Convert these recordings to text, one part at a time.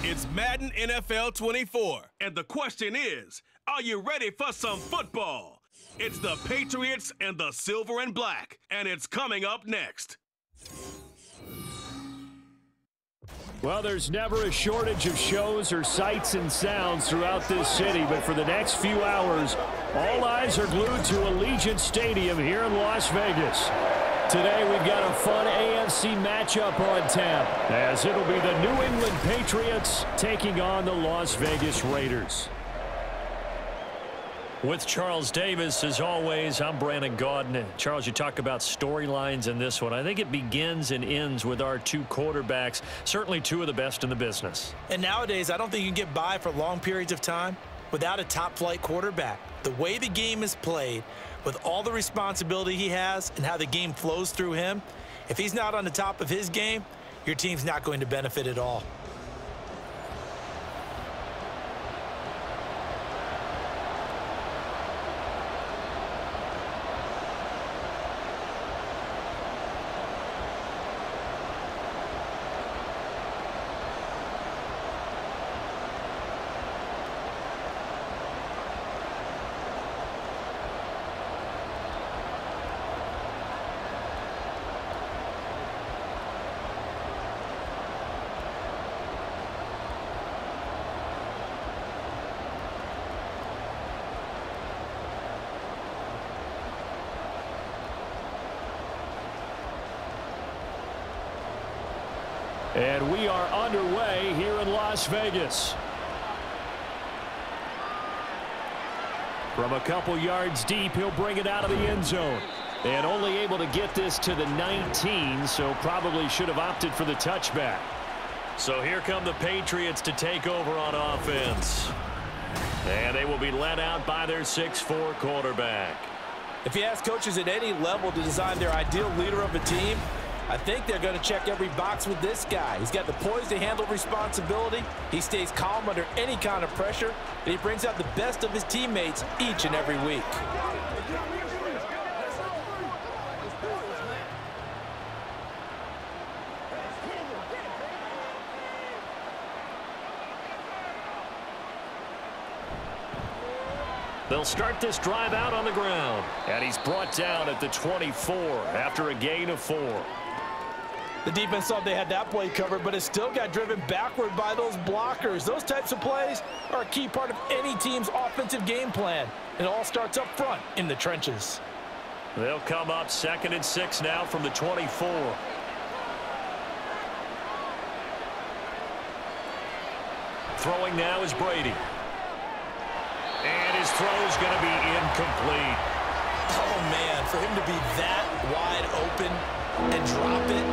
It's Madden NFL 24, and the question is, are you ready for some football? It's the Patriots and the Silver and Black, and it's coming up next. Well, there's never a shortage of shows or sights and sounds throughout this city, but for the next few hours, all eyes are glued to Allegiant Stadium here in Las Vegas. Today, we've got a fun AFC matchup on tap, as it'll be the New England Patriots taking on the Las Vegas Raiders. With Charles Davis, as always, I'm Brandon Gaudin. Charles, you talk about storylines in this one. I think it begins and ends with our two quarterbacks, certainly two of the best in the business. And nowadays, I don't think you can get by for long periods of time without a top-flight quarterback. The way the game is played, with all the responsibility he has and how the game flows through him, if he's not on the top of his game, your team's not going to benefit at all. And we are underway here in Las Vegas. From a couple yards deep, he'll bring it out of the end zone. And only able to get this to the 19, so probably should have opted for the touchback. So here come the Patriots to take over on offense. And they will be led out by their 6'4" quarterback. If you ask coaches at any level to design their ideal leader of a team, I think they're going to check every box with this guy. He's got the poise to handle responsibility. He stays calm under any kind of pressure, and he brings out the best of his teammates each and every week. They'll start this drive out on the ground, and he's brought down at the 24 after a gain of 4. The defense thought they had that play covered, but it still got driven backward by those blockers. Those types of plays are a key part of any team's offensive game plan. It all starts up front in the trenches. They'll come up 2nd and 6 now from the 24. Throwing now is Brady. And his throw is going to be incomplete. Oh, man, for him to be that wide open and drop it.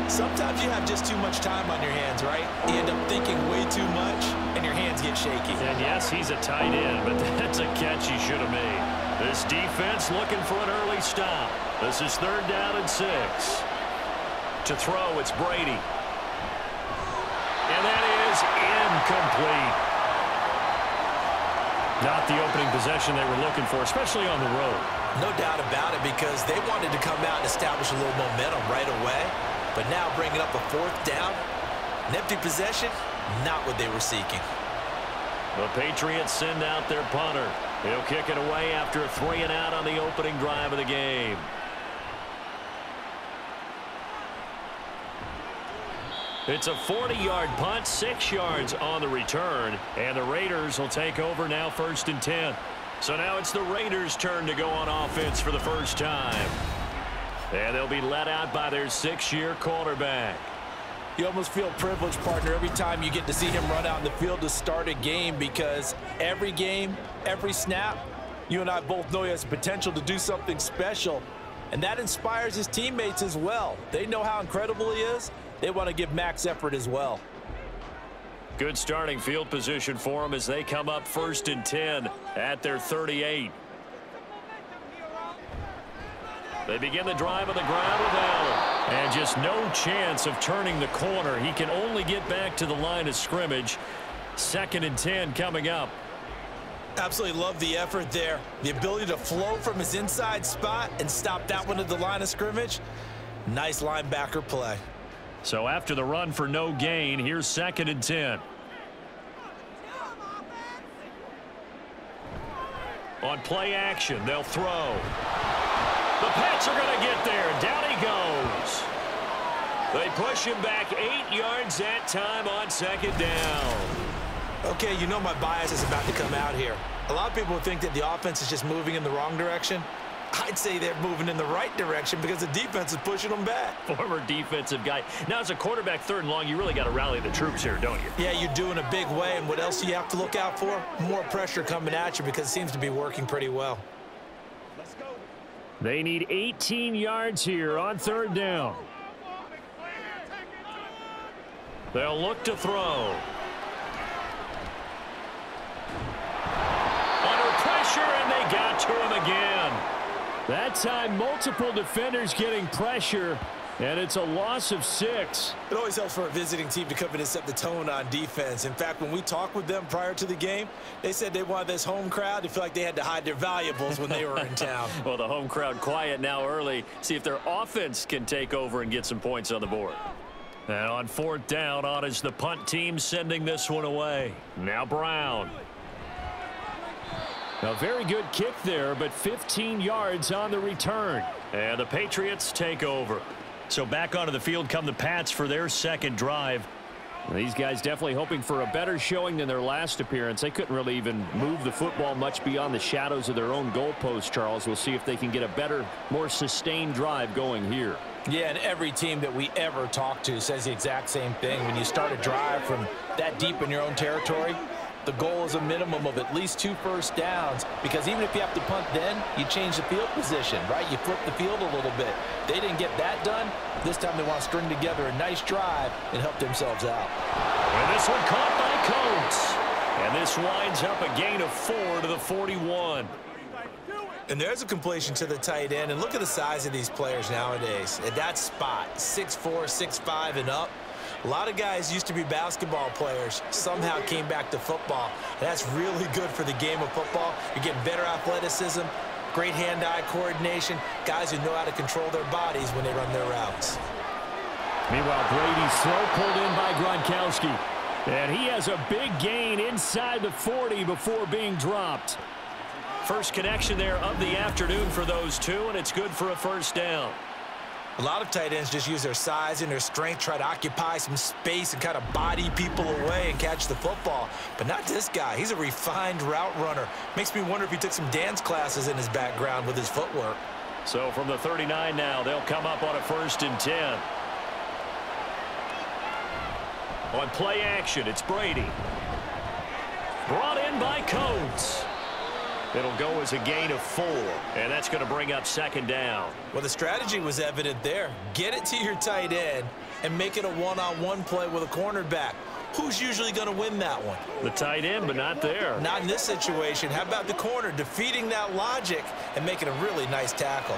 Sometimes you have just too much time on your hands, right? You end up thinking way too much, and your hands get shaky. And yes, he's a tight end, but that's a catch he should have made. This defense looking for an early stop. This is 3rd down and 6. To throw, it's Brady. And that is incomplete. Not the opening possession they were looking for, especially on the road. No doubt about it, because they wanted to come out and establish a little momentum right away. But now bringing up a 4th down, an empty possession, not what they were seeking. The Patriots send out their punter. He'll kick it away after a 3 and out on the opening drive of the game. It's a 40-yard punt, 6 yards on the return, and the Raiders will take over now 1st and 10. So now it's the Raiders' turn to go on offense for the first time. And they'll be led out by their 6-year quarterback. You almost feel privileged, partner, every time you get to see him run out in the field to start a game, because every game, every snap, you and I both know he has potential to do something special. And that inspires his teammates as well. They know how incredible he is. They want to give max effort as well. Good starting field position for them as they come up 1st and 10 at their 38. They begin the drive on the ground with Allen. And just no chance of turning the corner. He can only get back to the line of scrimmage. 2nd and 10 coming up. Absolutely love the effort there. The ability to flow from his inside spot and stop that one at the line of scrimmage. Nice linebacker play. So after the run for no gain, here's 2nd and 10. On play action, they'll throw. The Pats are going to get there. Down he goes. They push him back 8 yards that time on second down. Okay, you know my bias is about to come out here. A lot of people think that the offense is just moving in the wrong direction. I'd say they're moving in the right direction because the defense is pushing them back. Former defensive guy. Now, as a quarterback, 3rd and long, you really got to rally the troops here, don't you? Yeah, you do in a big way. And what else do you have to look out for? More pressure coming at you because it seems to be working pretty well. Let's go. They need 18 yards here on 3rd down. They'll look to throw. Under pressure, and they got to him again. That time, multiple defenders getting pressure, and it's a loss of 6. It always helps for a visiting team to come in and set the tone on defense. In fact, when we talked with them prior to the game, they said they wanted this home crowd to feel like they had to hide their valuables when they were in town. Well, the home crowd quiet now early. See if their offense can take over and get some points on the board. And on 4th down, on is the punt team sending this one away. Now Brown. A very good kick there, but 15 yards on the return. And the Patriots take over. So back onto the field come the Pats for their 2nd drive. These guys definitely hoping for a better showing than their last appearance. They couldn't really even move the football much beyond the shadows of their own goalpost, Charles. We'll see if they can get a better, more sustained drive going here. Yeah, and every team that we ever talk to says the exact same thing. When you start a drive from that deep in your own territory, the goal is a minimum of at least 2 first downs, because even if you have to punt then, you change the field position, right? You flip the field a little bit. They didn't get that done. This time they want to string together a nice drive and help themselves out. And this one caught by Coates. And this winds up a gain of 4 to the 41. And there's a completion to the tight end. And look at the size of these players nowadays. At that spot, 6'4", 6'5", and up. A lot of guys used to be basketball players, somehow came back to football. And that's really good for the game of football. You're getting better athleticism, great hand-eye coordination, guys who know how to control their bodies when they run their routes. Meanwhile, Brady's throw pulled in by Gronkowski. And he has a big gain inside the 40 before being dropped. First connection there of the afternoon for those two, and it's good for a 1st down. A lot of tight ends just use their size and their strength, try to occupy some space and kind of body people away and catch the football. But not this guy. He's a refined route runner. Makes me wonder if he took some dance classes in his background with his footwork. So from the 39 now, they'll come up on a 1st and 10. On play action, it's Brady. Brought in by Coates. It'll go as a gain of 4, and that's going to bring up 2nd down. Well, the strategy was evident there. Get it to your tight end and make it a one-on-one play with a cornerback. Who's usually going to win that one? The tight end, but not there. Not in this situation. How about the corner defeating that logic and making a really nice tackle?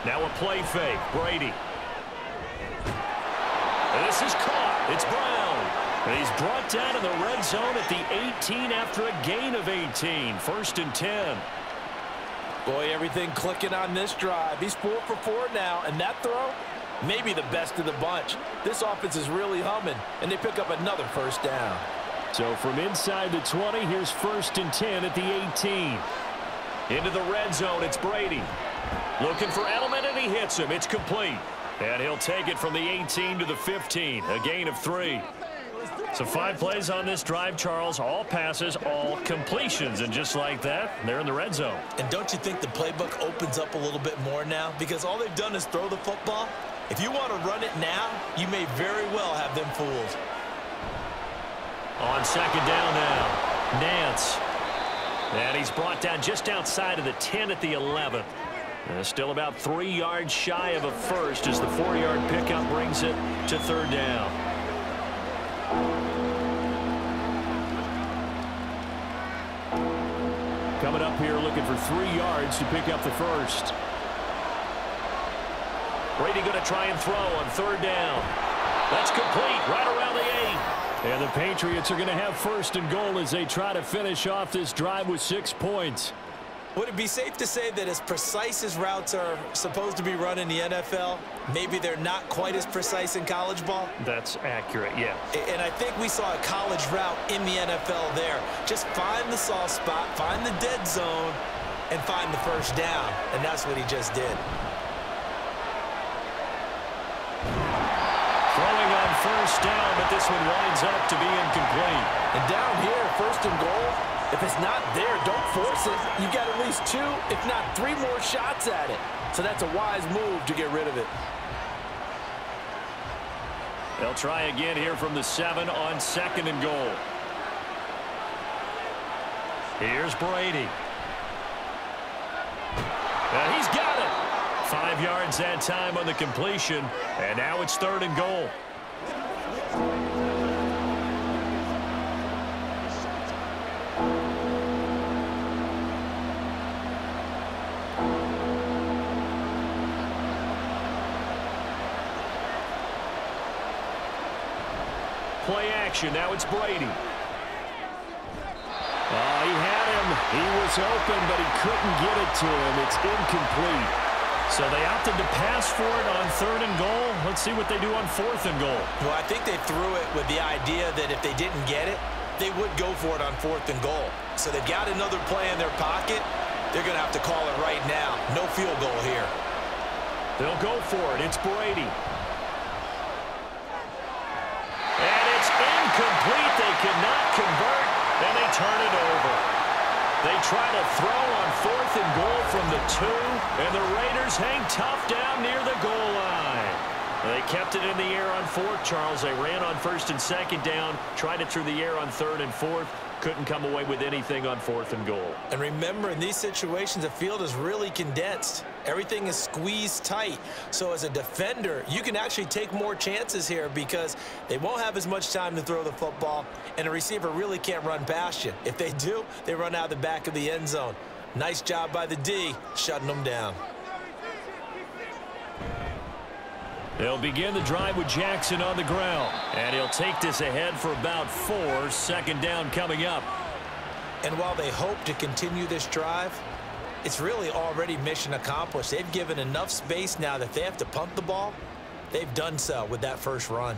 Now a play fake. Brady. And this is caught. It's Brown. And he's brought down in the red zone at the 18 after a gain of 18. 1st and 10. Boy, everything clicking on this drive. He's 4 for 4 now, and that throw, maybe the best of the bunch. This offense is really humming, and they pick up another 1st down. So from inside the 20, here's 1st and 10 at the 18. Into the red zone, it's Brady. Looking for Edelman, and he hits him. It's complete. And he'll take it from the 18 to the 15, a gain of 3. So 5 plays on this drive, Charles. All passes, all completions. And just like that, they're in the red zone. And don't you think the playbook opens up a little bit more now? Because all they've done is throw the football. If you want to run it now, you may very well have them fooled. On 2nd down now, Nance. And he's brought down just outside of the 10 at the 11. Still about 3 yards shy of a 1st as the 4-yard pickup brings it to 3rd down. Coming up here looking for 3 yards to pick up the 1st. Brady going to try and throw on 3rd down. That's complete right around the 8. And the Patriots are going to have 1st and goal as they try to finish off this drive with 6 points. Would it be safe to say that as precise as routes are supposed to be run in the NFL, maybe they're not quite as precise in college ball? That's accurate, yeah. And I think we saw a college route in the NFL there. Just find the soft spot, find the dead zone, and find the first down. And that's what he just did. Throwing on first down, but this one winds up to be incomplete. And down here, first and goal, if it's not there, don't force it. You've got at least 2, if not 3 more shots at it. So that's a wise move to get rid of it. They'll try again here from the 7 on second and goal. Here's Brady. And he's got it. 5 yards that time on the completion. And now it's third and goal. Play action. Now it's Brady. He had him. He was open, but he couldn't get it to him. It's incomplete. So they opted to pass for it on third and goal. Let's see what they do on fourth and goal. Well, I think they threw it with the idea that if they didn't get it, they would go for it on fourth and goal. So they've got another play in their pocket. They're going to have to call it right now. No field goal here. They'll go for it. It's Brady. Incomplete. They could not convert, and they turn it over. They try to throw on fourth and goal from the 2, and the Raiders hang tough down near the goal line. They kept it in the air on fourth, Charles. They ran on first and second down, tried it through the air on third and fourth. Couldn't come away with anything on fourth and goal. And remember, in these situations, the field is really condensed. Everything is squeezed tight. So as a defender, you can actually take more chances here because they won't have as much time to throw the football, and a receiver really can't run past you. If they do, they run out the back of the end zone. Nice job by the D, shutting them down. They'll begin the drive with Jackson on the ground. And he'll take this ahead for about 4. Second down coming up. And while they hope to continue this drive, it's really already mission accomplished. They've given enough space now that they have to punt the ball. They've done so with that first run.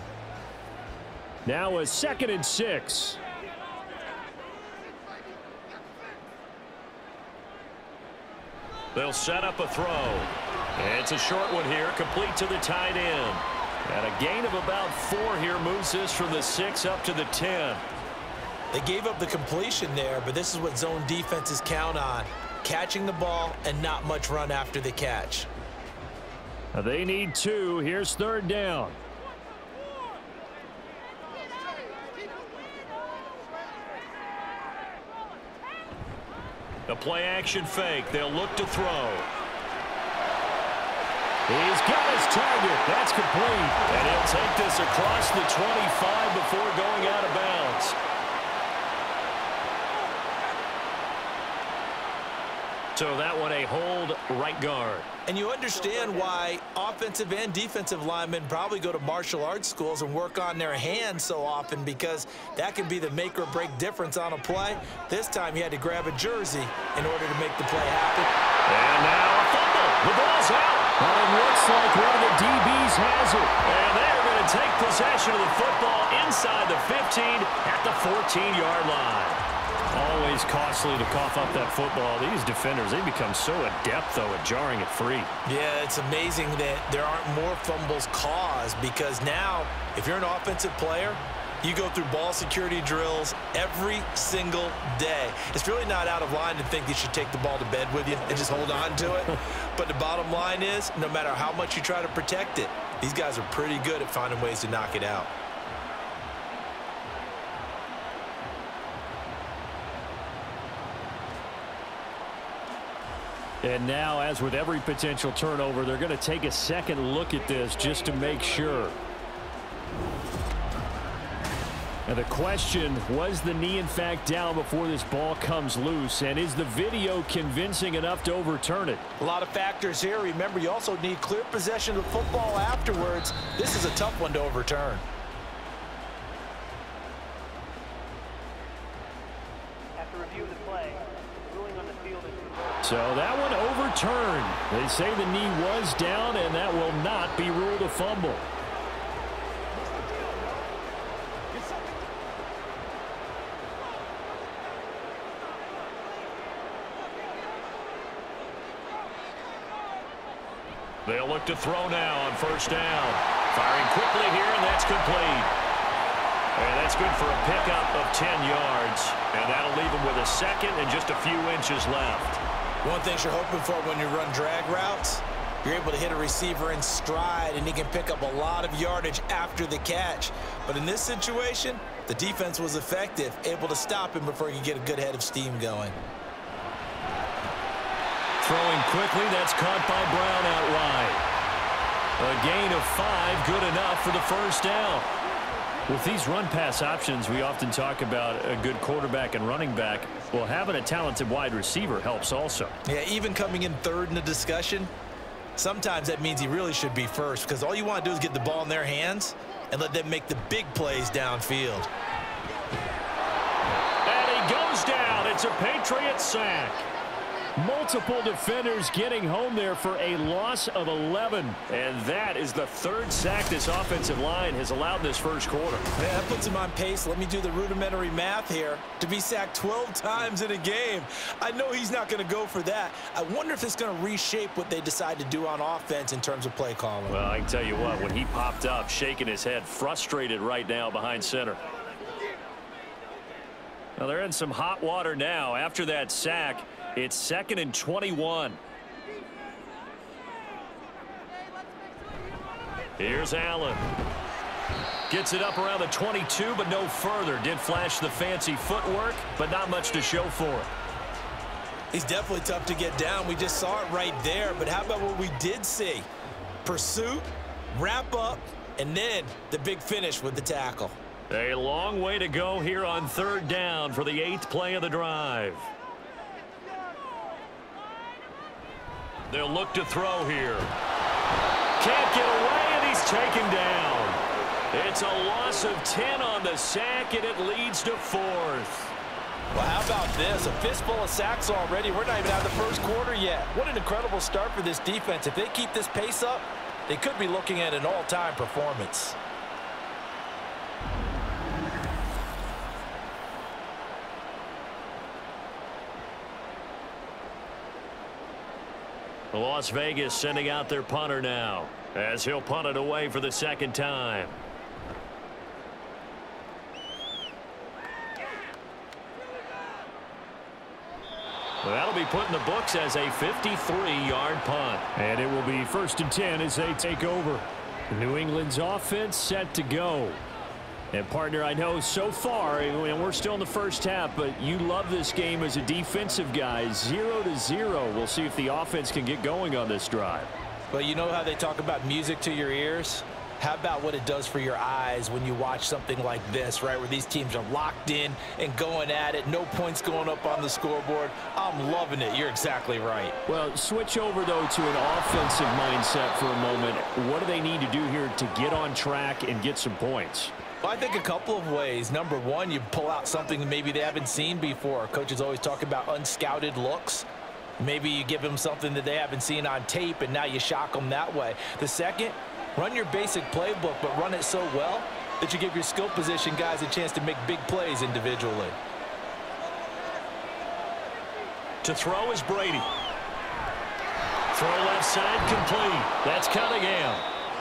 Now a 2nd and 6. They'll set up a throw. It's a short one here, complete to the tight end. And a gain of about 4 here moves this from the 6 up to the 10. They gave up the completion there, but this is what zone defenses count on. Catching the ball and not much run after the catch. They need 2. Here's third down. The play action fake. They'll look to throw. He's got his target. That's complete. And he'll take this across the 25 before going out of bounds. So that one a hold right guard. And you understand why offensive and defensive linemen probably go to martial arts schools and work on their hands so often, because that can be the make or break difference on a play. This time he had to grab a jersey in order to make the play happen. And now a fumble. The ball's out. But it looks like one of the DBs has it. And they're going to take possession of the football inside the 15 at the 14-yard line. Always costly to cough up that football. These defenders, they become so adept, though, at jarring it free. Yeah, it's amazing that there aren't more fumbles caused, because now, if you're an offensive player, you go through ball security drills every single day. It's really not out of line to think you should take the ball to bed with you and just hold on to it. But the bottom line is, no matter how much you try to protect it, these guys are pretty good at finding ways to knock it out. And now, as with every potential turnover, they're going to take a second look at this just to make sure. And the question, was the knee in fact down before this ball comes loose? And is the video convincing enough to overturn it? A lot of factors here. Remember, you also need clear possession of the football afterwards. This is a tough one to overturn. So that one overturned. They say the knee was down, and that will not be ruled a fumble. They'll look to throw now on first down. Firing quickly here, and that's complete. And that's good for a pickup of 10 yards. And that'll leave him with a second and just a few inches left. One thing you're hoping for when you run drag routes, you're able to hit a receiver in stride, and he can pick up a lot of yardage after the catch. But in this situation, the defense was effective, able to stop him before he could get a good head of steam going. Throwing quickly, that's caught by Brown out wide. A gain of 5, good enough for the first down. With these run-pass options, we often talk about a good quarterback and running back. Well, having a talented wide receiver helps also. Yeah, even coming in third in the discussion, sometimes that means he really should be first, because all you want to do is get the ball in their hands and let them make the big plays downfield. And he goes down. It's a Patriots sack. Multiple defenders getting home there for a loss of 11. And that is the third sack this offensive line has allowed this first quarter. Yeah, that puts him on pace. Let me do the rudimentary math here. To be sacked 12 times in a game, I know he's not going to go for that. I wonder if it's going to reshape what they decide to do on offense in terms of play calling. Well, I can tell you what, when he popped up, shaking his head, frustrated right now behind center. Well, they're in some hot water now after that sack. It's 2nd and 21. Here's Allen. Gets it up around the 22, but no further. Did flash the fancy footwork, but not much to show for it. He's definitely tough to get down. We just saw it right there. But how about what we did see? Pursuit, wrap up, and then the big finish with the tackle. A long way to go here on third down for the 8th play of the drive. They'll look to throw here. Can't get away, and he's taken down. It's a loss of 10 on the sack, and it leads to 4th. Well, how about this? A fistful of sacks already. We're not even out of the first quarter yet. What an incredible start for this defense. If they keep this pace up, they could be looking at an all-time performance. Las Vegas sending out their punter now as he'll punt it away for the second time. Well, that'll be put in the books as a 53-yard punt. And it will be 1st and 10 as they take over. New England's offense set to go. And, partner, I know so far, and we're still in the first half, but you love this game as a defensive guy. 0-0. We'll see if the offense can get going on this drive. Well, you know how they talk about music to your ears? How about what it does for your eyes when you watch something like this, right, where these teams are locked in and going at it, no points going up on the scoreboard? I'm loving it. You're exactly right. Well, switch over, though, to an offensive mindset for a moment. What do they need to do here to get on track and get some points? Well, I think a couple of ways. Number one, you pull out something that maybe they haven't seen before. Coaches always talk about unscouted looks. Maybe you give them something that they haven't seen on tape, and now you shock them that way. The second, run your basic playbook, but run it so well that you give your skill position guys a chance to make big plays individually. To throw is Brady. Throw left side complete. That's Cunningham.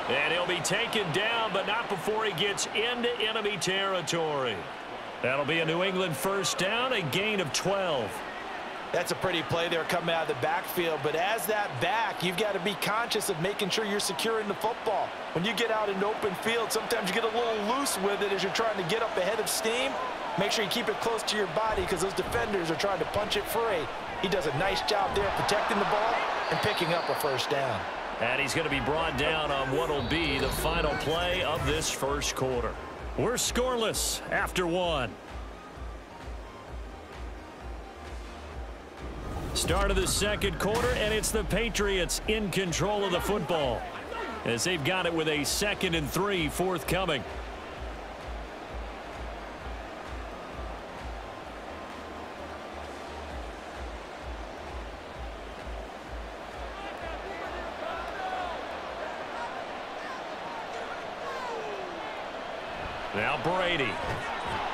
And he'll be taken down, but not before he gets into enemy territory. That'll be a New England first down, a gain of 12. That's a pretty play there coming out of the backfield, but as that back, you've got to be conscious of making sure you're securing the football. When you get out in open field, sometimes you get a little loose with it as you're trying to get up ahead of steam. Make sure you keep it close to your body because those defenders are trying to punch it free. He does a nice job there protecting the ball and picking up a first down. And he's going to be brought down on what will be the final play of this first quarter. We're scoreless after one. Start of the second quarter, and it's the Patriots in control of the football as they've got it with a 2nd and 3 forthcoming. Now Brady.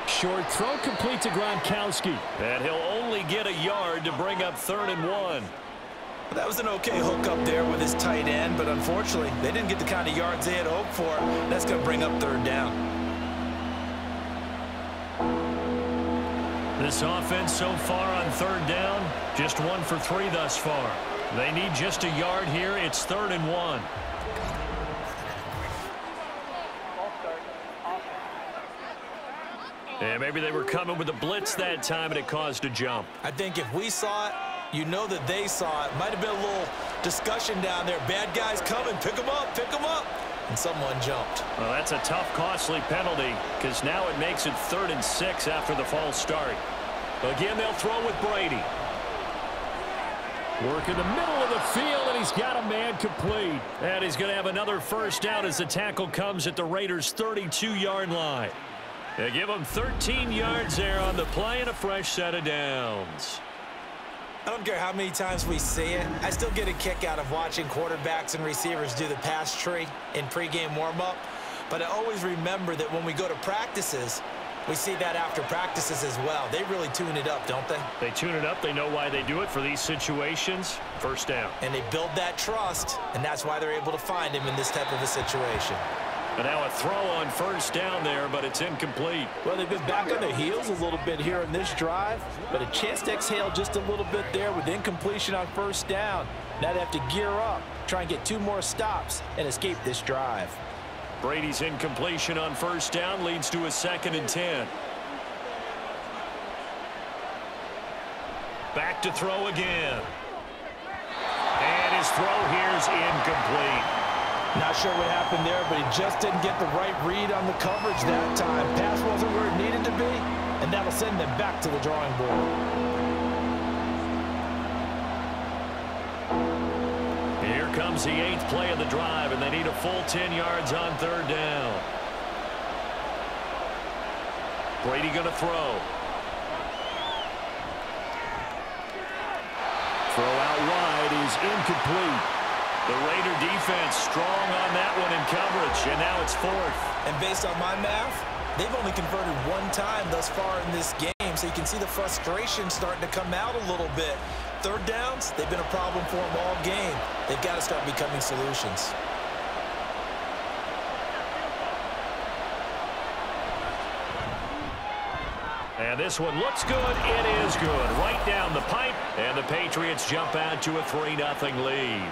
Short throw complete to Gronkowski. And he'll only get a yard to bring up 3rd and 1. That was an okay hook up there with his tight end, but unfortunately, they didn't get the kind of yards they had hoped for. That's going to bring up 3rd down. This offense so far on 3rd down, just 1 for 3 thus far. They need just a yard here. It's 3rd and 1. And maybe they were coming with a blitz that time, and it caused a jump. I think if we saw it, you know that they saw it. Might have been a little discussion down there. Bad guys coming. Pick them up. Pick them up. And someone jumped. Well, that's a tough, costly penalty because now it makes it 3rd and 6 after the false start. Again, they'll throw with Brady. Work in the middle of the field, and he's got a man complete. And he's going to have another first down as the tackle comes at the Raiders' 32-yard line. They give him 13 yards there on the play and a fresh set of downs. I don't care how many times we see it. I still get a kick out of watching quarterbacks and receivers do the pass tree in pregame warm-up. But I always remember that when we go to practices, we see that after practices as well. They really tune it up, don't they? They tune it up. They know why they do it for these situations. First down. And they build that trust, and that's why they're able to find him in this type of a situation. And now a throw on first down there, but it's incomplete. Well, they've been back on their heels a little bit here in this drive, but a chance to exhale just a little bit there with incompletion on first down. Now they have to gear up, try and get 2 more stops, and escape this drive. Brady's incompletion on first down leads to a 2nd and 10. Back to throw again. And his throw here's incomplete. Not sure what happened there, but he just didn't get the right read on the coverage that time. Pass wasn't where it needed to be, and that'll send them back to the drawing board. Here comes the 8th play of the drive, and they need a full 10 yards on 3rd down. Brady going to throw. Throw out wide is incomplete. The Raider defense strong on that one in coverage, and now it's 4th. And based on my math, they've only converted 1 time thus far in this game, so you can see the frustration starting to come out a little bit. 3rd downs, they've been a problem for them all game. They've got to start becoming solutions. And this one looks good. It is good. Right down the pipe, and the Patriots jump out to a 3-0 lead.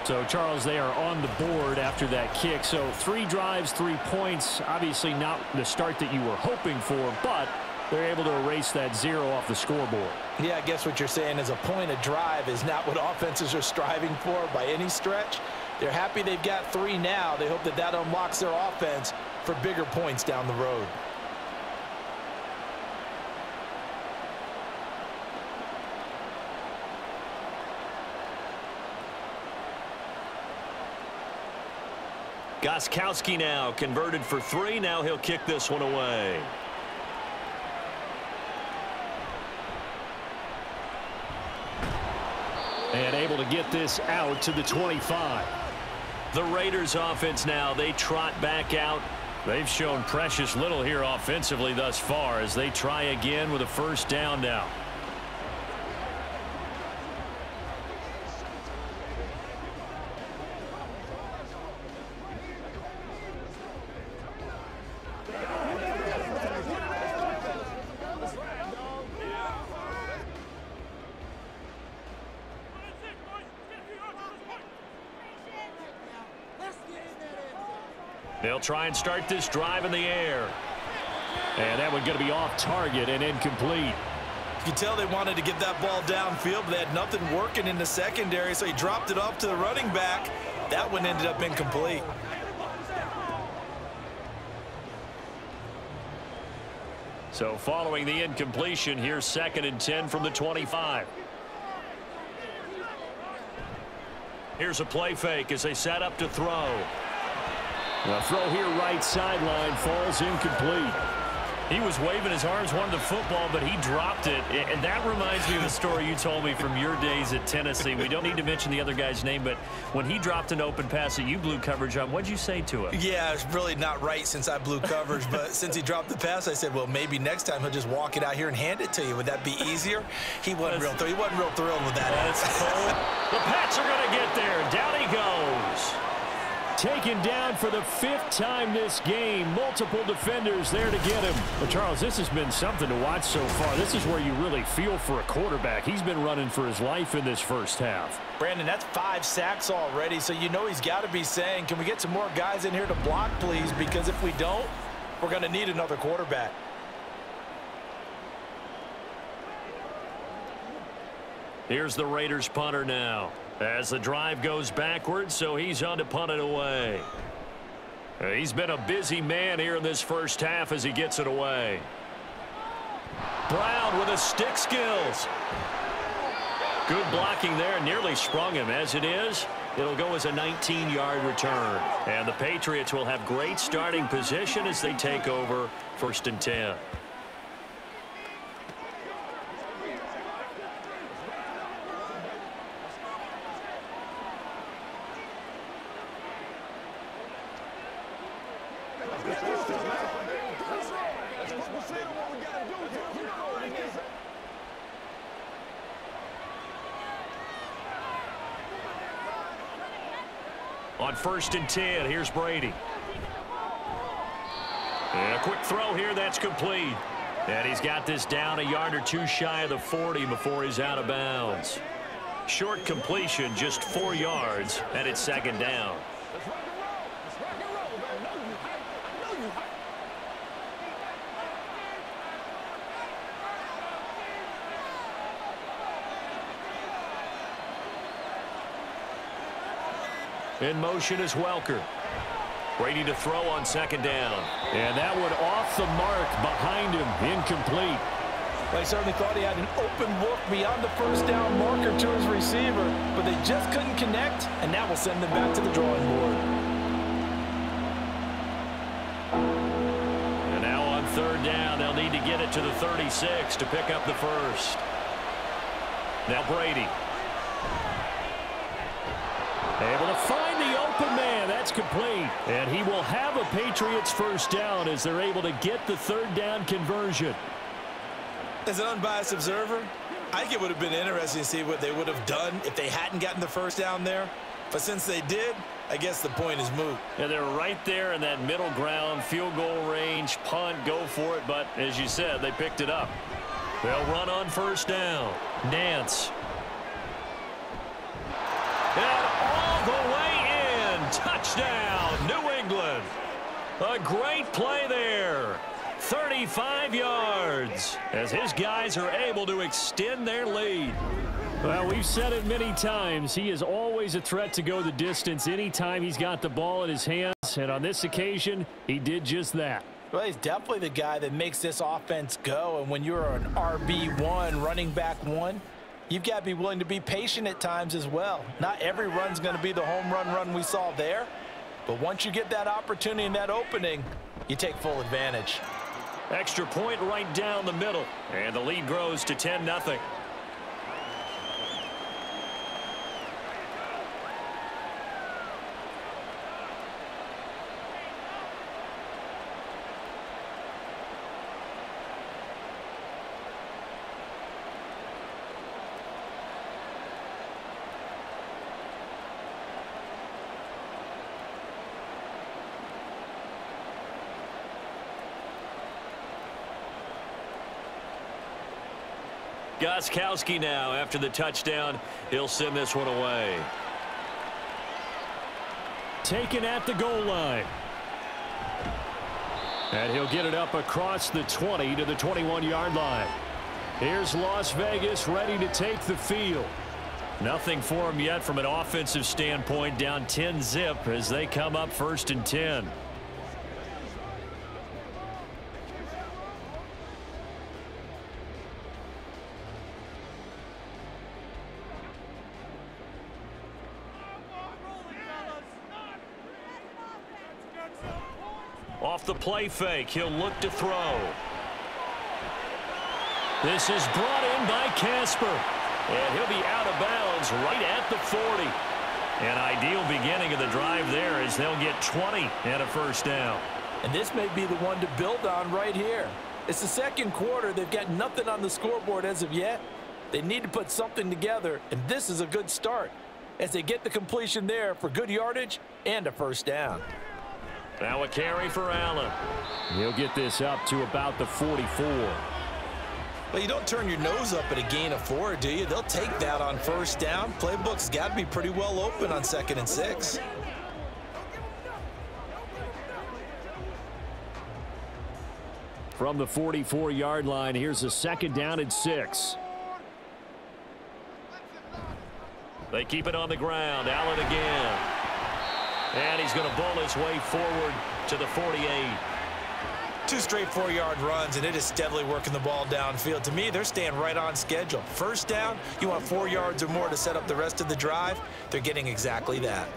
So, Charles, they are on the board after that kick. So 3 drives, 3 points. Obviously not the start that you were hoping for, but they're able to erase that 0 off the scoreboard. Yeah, I guess what you're saying is a point a drive is not what offenses are striving for by any stretch. They're happy they've got 3 now. They hope that that unlocks their offense for bigger points down the road. Gostkowski now converted for 3. Now he'll kick this one away. And able to get this out to the 25. The Raiders offense now, they trot back out. They've shown precious little here offensively thus far as they try again with a first down now. They'll try and start this drive in the air. And that one going to be off target and incomplete. You can tell they wanted to get that ball downfield, but they had nothing working in the secondary, so he dropped it off to the running back. That one ended up incomplete. So following the incompletion, here's 2nd and 10 from the 25. Here's a play fake as they set up to throw. The throw here right sideline falls incomplete. He was waving his arms, wanted the football, but he dropped it. And that reminds me of the story you told me from your days at Tennessee. We don't need to mention the other guy's name, but when he dropped an open pass that you blew coverage on, what'd you say to him? Yeah, it's really not right since I blew coverage, but since he dropped the pass, I said, well, maybe next time he'll just walk it out here and hand it to you. Would that be easier? He wasn't real thrilled with that. That's cold. The Pats are going to get there. Down he goes. Taken down for the 5th time this game. Multiple defenders there to get him. But, Charles, this has been something to watch so far. This is where you really feel for a quarterback. He's been running for his life in this first half. Brandon, that's 5 sacks already, so you know he's got to be saying, can we get some more guys in here to block, please? Because if we don't, we're going to need another quarterback. Here's the Raiders punter now. As the drive goes backwards, so he's on to punt it away. He's been a busy man here in this first half as he gets it away. Brown with his stick skills. Good blocking there, nearly sprung him. As it is, it'll go as a 19-yard return. And the Patriots will have great starting position as they take over 1st and 10. On 1st and 10, here's Brady. And a quick throw here, that's complete. And he's got this down a yard or 2 shy of the 40 before he's out of bounds. Short completion, just 4 yards, and it's 2nd down. In motion is Welker. Brady to throw on 2nd down. And that one off the mark behind him. Incomplete. Well, he certainly thought he had an open look beyond the 1st down marker to his receiver, but they just couldn't connect, and that will send them back to the drawing board. And now on 3rd down, they'll need to get it to the 36 to pick up the 1st. Now Brady. Able to find the open man. That's complete. And he will have a Patriots 1st down as they're able to get the 3rd down conversion. As an unbiased observer, I think it would have been interesting to see what they would have done if they hadn't gotten the 1st down there. But since they did, I guess the point is moot. And they're right there in that middle ground, field goal range, punt, go for it. But as you said, they picked it up. They'll run on 1st down. Nance. And all the way in. Touchdown, New England. A great play there. 35 yards as his guys are able to extend their lead. Well, we've said it many times. He is always a threat to go the distance anytime he's got the ball in his hands. And on this occasion, he did just that. Well, he's definitely the guy that makes this offense go. And when you're an RB1, running back 1, you've got to be willing to be patient at times as well. Not every run's going to be the home run we saw there. But once you get that opportunity and that opening, you take full advantage. Extra point right down the middle. And the lead grows to 10-0. Gostkowski now after the touchdown. He'll send this one away. Taken at the goal line. And he'll get it up across the 20 to the 21-yard line. Here's Las Vegas ready to take the field. Nothing for him yet from an offensive standpoint. Down 10-zip as they come up 1st and 10. Off the play fake, he'll look to throw. This is brought in by Casper. And he'll be out of bounds right at the 40. An ideal beginning of the drive there as they'll get 20 and a first down. And this may be the one to build on right here. It's the second quarter. They've got nothing on the scoreboard as of yet. They need to put something together, and this is a good start as they get the completion there for good yardage and a first down. Now a carry for Allen. He'll get this up to about the 44. Well, you don't turn your nose up at a gain of 4, do you? They'll take that on first down. Playbook's got to be pretty well open on 2nd and 6. From the 44-yard line, here's a 2nd down and 6. They keep it on the ground. Allen again. And he's going to bowl his way forward to the 48. 2 straight 4-yard runs, and it is steadily working the ball downfield. To me, they're staying right on schedule. First down, you want 4 yards or more to set up the rest of the drive. They're getting exactly that.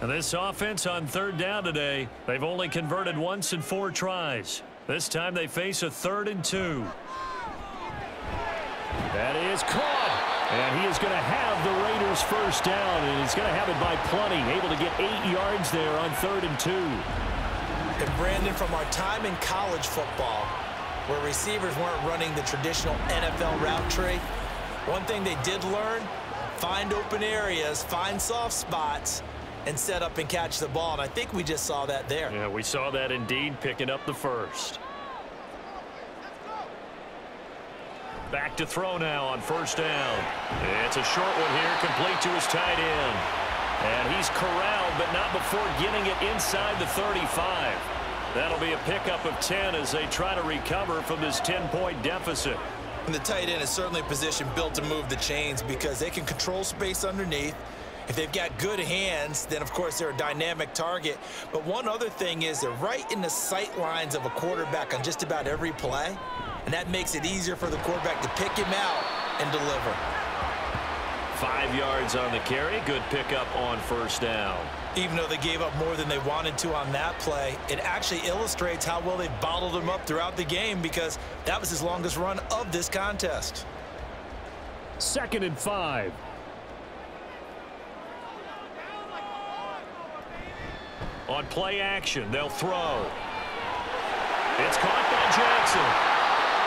And this offense on 3rd down today, they've only converted once in 4 tries. This time they face a 3rd and 2. That is caught. And he is going to have the Raiders first down, and he's going to have it by plenty, able to get 8 yards there on 3rd and 2. And Brandon, from our time in college football, where receivers weren't running the traditional NFL route tree, one thing they did learn, find open areas, find soft spots, and set up and catch the ball. And I think we just saw that there. Yeah, we saw that indeed, picking up the first. Back to throw now on first down. It's a short one here, complete to his tight end. And he's corralled, but not before getting it inside the 35. That'll be a pickup of 10 as they try to recover from this 10-point deficit. And the tight end is certainly a position built to move the chains because they can control space underneath. If they've got good hands, then, of course, they're a dynamic target. But one other thing is they're right in the sight lines of a quarterback on just about every play. And that makes it easier for the quarterback to pick him out and deliver. 5 yards on the carry. Good pickup on first down. Even though they gave up more than they wanted to on that play, it actually illustrates how well they bottled him up throughout the game because that was his longest run of this contest. 2nd and 5. On play action, they'll throw. It's caught by Jackson.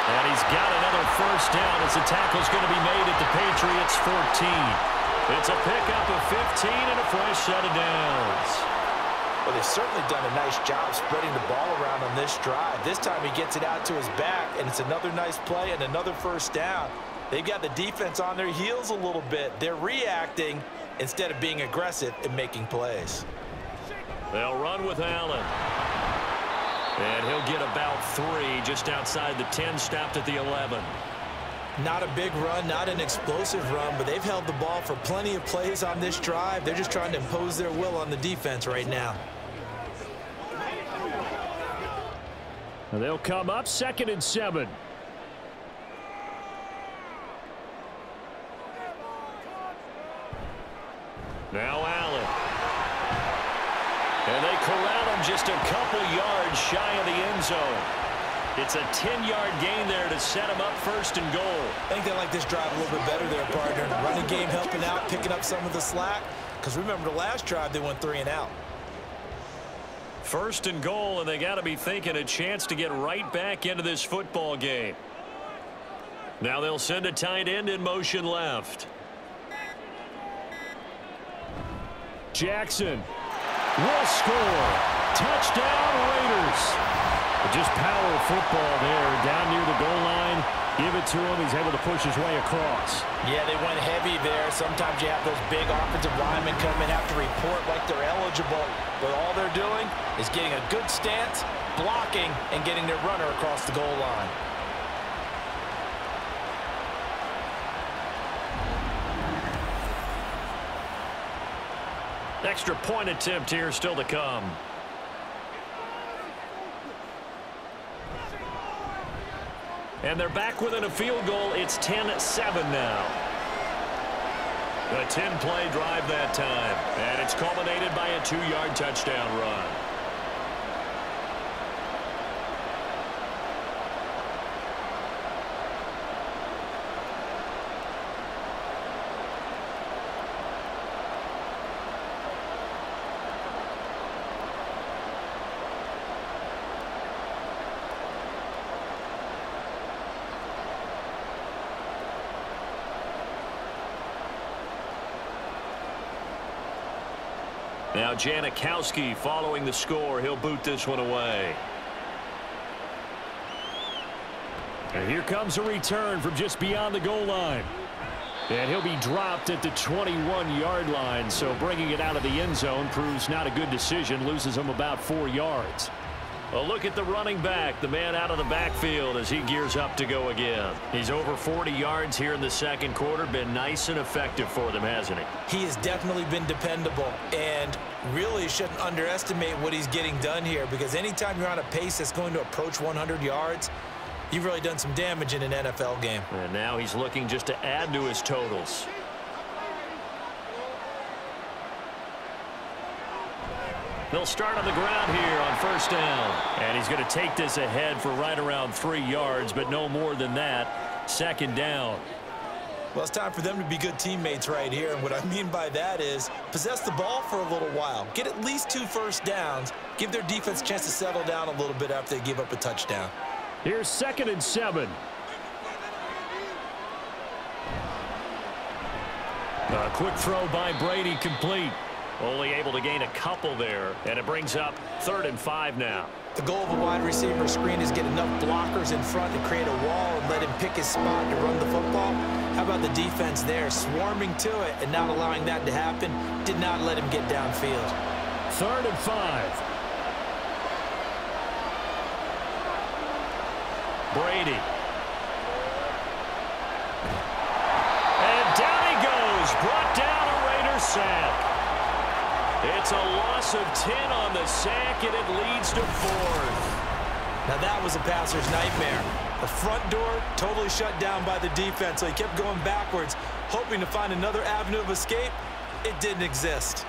And he's got another first down as the tackle's going to be made at the Patriots 14. It's a pickup of 15 and a fresh set of downs. Well, they've certainly done a nice job spreading the ball around on this drive. This time he gets it out to his back, and it's another nice play and another first down. They've got the defense on their heels a little bit. They're reacting instead of being aggressive and making plays. They'll run with Allen. And he'll get about 3 just outside the 10, stopped at the 11. Not a big run, not an explosive run, but they've held the ball for plenty of plays on this drive. They're just trying to impose their will on the defense right now. And they'll come up 2nd and 7. Now Allen. And they corral him just a couple yards shy of the end zone. It's a 10-yard gain there to set him up 1st and goal. I think they like this drive a little bit better there, partner. Running game helping out, picking up some of the slack. Because remember, the last drive, they went 3 and out. 1st and goal, and they got to be thinking a chance to get right back into this football game. Now they'll send a tight end in motion left. Jackson will score. Touchdown, Raiders. Just power football there down near the goal line. Give it to him. He's able to push his way across. Yeah, they went heavy there. Sometimes you have those big offensive linemen come in, have to report like they're eligible. But all they're doing is getting a good stance, blocking, and getting their runner across the goal line. Extra point attempt here still to come. And they're back within a field goal. It's 10-7 now. A 10-play drive that time. And it's culminated by a 2-yard touchdown run. Now Janikowski following the score. He'll boot this one away. And here comes a return from just beyond the goal line. And he'll be dropped at the 21-yard line. So bringing it out of the end zone proves not a good decision. Loses him about 4 yards. A look at the running back, the man out of the backfield as he gears up to go again. He's over 40 yards here in the second quarter. Been nice and effective for them, hasn't he? He has definitely been dependable, and really shouldn't underestimate what he's getting done here, because anytime you're on a pace that's going to approach 100 yards, you've really done some damage in an NFL game. And now he's looking just to add to his totals. They'll start on the ground here on first down. And he's going to take this ahead for right around 3 yards, but no more than that. Second down. Well, it's time for them to be good teammates right here. And what I mean by that is possess the ball for a little while. Get at least 2 first downs. Give their defense a chance to settle down a little bit after they give up a touchdown. Here's 2nd and 7. A quick throw by Brady, complete. Only able to gain a couple there, and it brings up 3rd and 5 now. The goal of a wide receiver screen is get enough blockers in front to create a wall and let him pick his spot to run the football. How about the defense there, swarming to it and not allowing that to happen? Did not let him get downfield. 3rd and 5. Brady. And down he goes, brought down a Raider sack. It's a loss of 10 on the sack, and it leads to 4th. Now that was a passer's nightmare. The front door totally shut down by the defense, so he kept going backwards, hoping to find another avenue of escape. It didn't exist.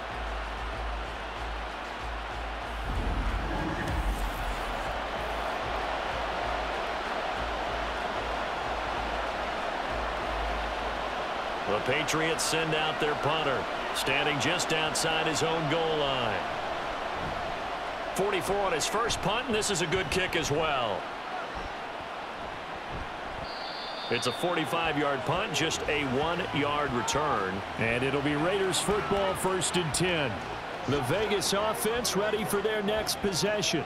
The Patriots send out their punter, standing just outside his own goal line. 44 on his first punt, and this is a good kick as well. It's a 45-yard punt, just a 1-yard return. And it'll be Raiders football, 1st and 10. The Vegas offense ready for their next possession.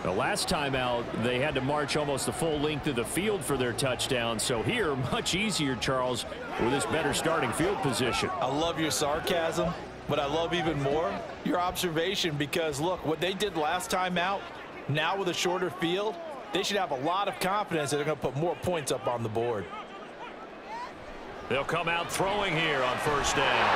The last time out, they had to march almost the full length of the field for their touchdown. So here, much easier, Charles, with this better starting field position. I love your sarcasm, but I love even more your observation, because, look, what they did last time out, now with a shorter field, they should have a lot of confidence that they're going to put more points up on the board. They'll come out throwing here on first down.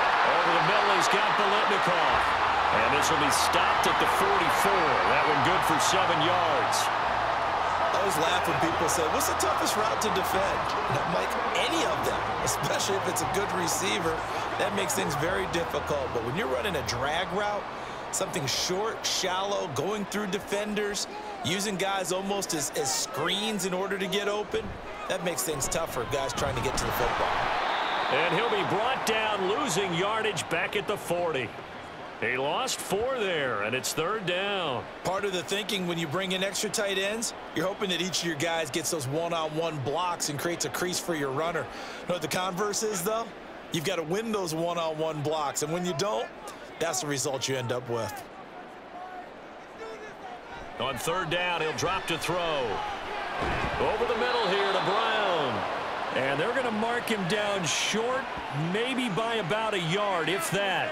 Over the middle, he's got Biletnikoff. And this will be stopped at the 44. That one good for 7 yards. I always laugh when people say, what's the toughest route to defend? And I'm like, any of them, especially if it's a good receiver. That makes things very difficult. But when you're running a drag route, something short, shallow, going through defenders, using guys almost as screens in order to get open, that makes things tougher, guys trying to get to the football. And he'll be brought down, losing yardage back at the 40. He lost 4 there, and it's 3rd down. Part of the thinking when you bring in extra tight ends, you're hoping that each of your guys gets those one-on-one blocks and creates a crease for your runner. You know what the converse is, though? You've got to win those one-on-one blocks, and when you don't, that's the result you end up with. On 3rd down, he'll drop to throw. Over the middle here to Brown. And they're going to mark him down short, maybe by about a yard, if that.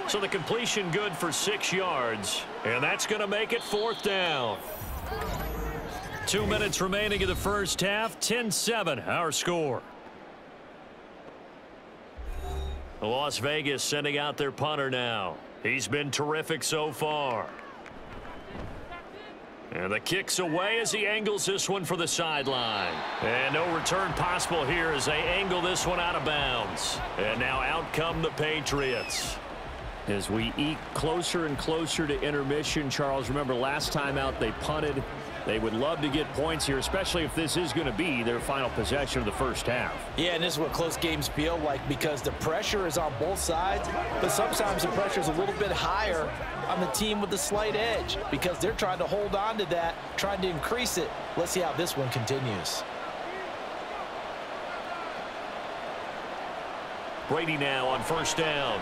So the completion good for 6 yards, and that's going to make it 4th down. 2 minutes remaining in the first half, 10-7 our score. Las Vegas sending out their punter now. He's been terrific so far. And the kick's away as he angles this one for the sideline. And no return possible here as they angle this one out of bounds. And now out come the Patriots. As we eke closer and closer to intermission, Charles, remember last time out they punted. They would love to get points here, especially if this is going to be their final possession of the first half. Yeah, and this is what close games feel like, because the pressure is on both sides, but sometimes the pressure is a little bit higher on the team with the slight edge because they're trying to hold on to that, trying to increase it. Let's see how this one continues. Brady now on first down.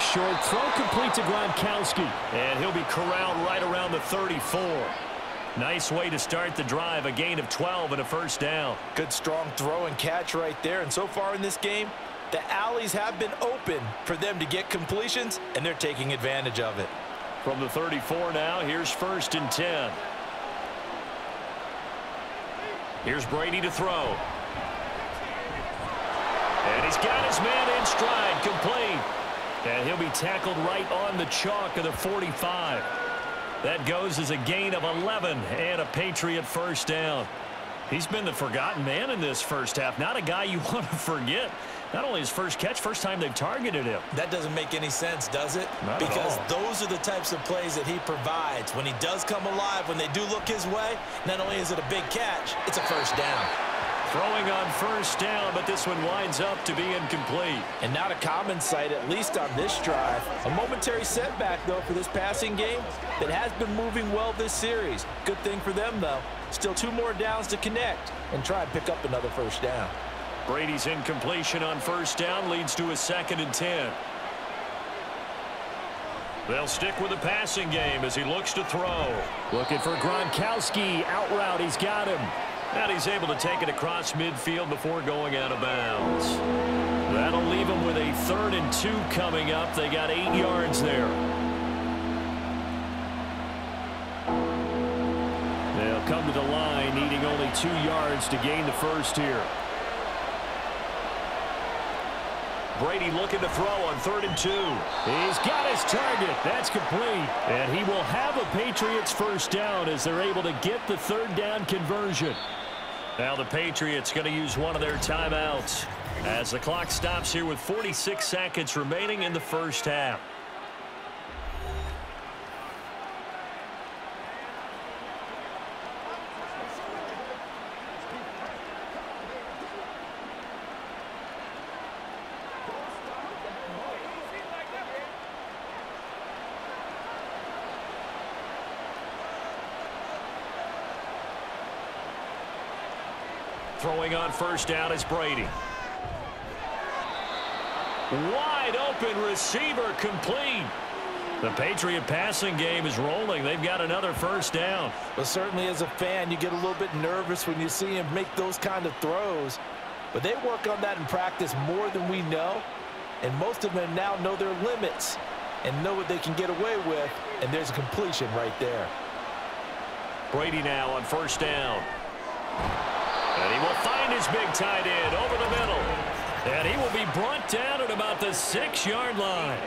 Short throw complete to Gronkowski. And he'll be corralled right around the 34. Nice way to start the drive, a gain of 12 and a first down. Good strong throw and catch right there. And so far in this game, the alleys have been open for them to get completions, and they're taking advantage of it. From the 34 now, here's 1st and 10. Here's Brady to throw. And he's got his man in stride, complete. And he'll be tackled right on the chalk of the 45. That goes as a gain of 11 and a Patriot first down. He's been the forgotten man in this first half. Not a guy you want to forget. Not only his first catch, first time they've targeted him. That doesn't make any sense, does it? Not because at all. Those are the types of plays that he provides. When he does come alive, when they do look his way, not only is it a big catch, it's a first down. Throwing on first down, but this one winds up to be incomplete. And not a common sight, at least on this drive. A momentary setback, though, for this passing game that has been moving well this series. Good thing for them, though. Still 2 more downs to connect and try and pick up another first down. Brady's incompletion on first down leads to a 2nd and 10. They'll stick with the passing game as he looks to throw. Looking for Gronkowski. Out route, he's got him. And he's able to take it across midfield before going out of bounds. That'll leave him with a 3rd and 2 coming up. They got 8 yards there. They'll come to the line, needing only 2 yards to gain the first here. Brady looking to throw on 3rd and 2. He's got his target. That's complete. And he will have a Patriots first down as they're able to get the 3rd down conversion. Now the Patriots going to use one of their timeouts as the clock stops here with 46 seconds remaining in the first half. Throwing on first down is Brady. Wide open receiver, complete. The Patriot passing game is rolling. They've got another first down. But certainly as a fan, you get a little bit nervous when you see him make those kind of throws. But they work on that in practice more than we know. And most of them now know their limits and know what they can get away with. And there's a completion right there. Brady now on first down. And he will find his big tight end over the middle. And he will be brought down at about the 6-yard line.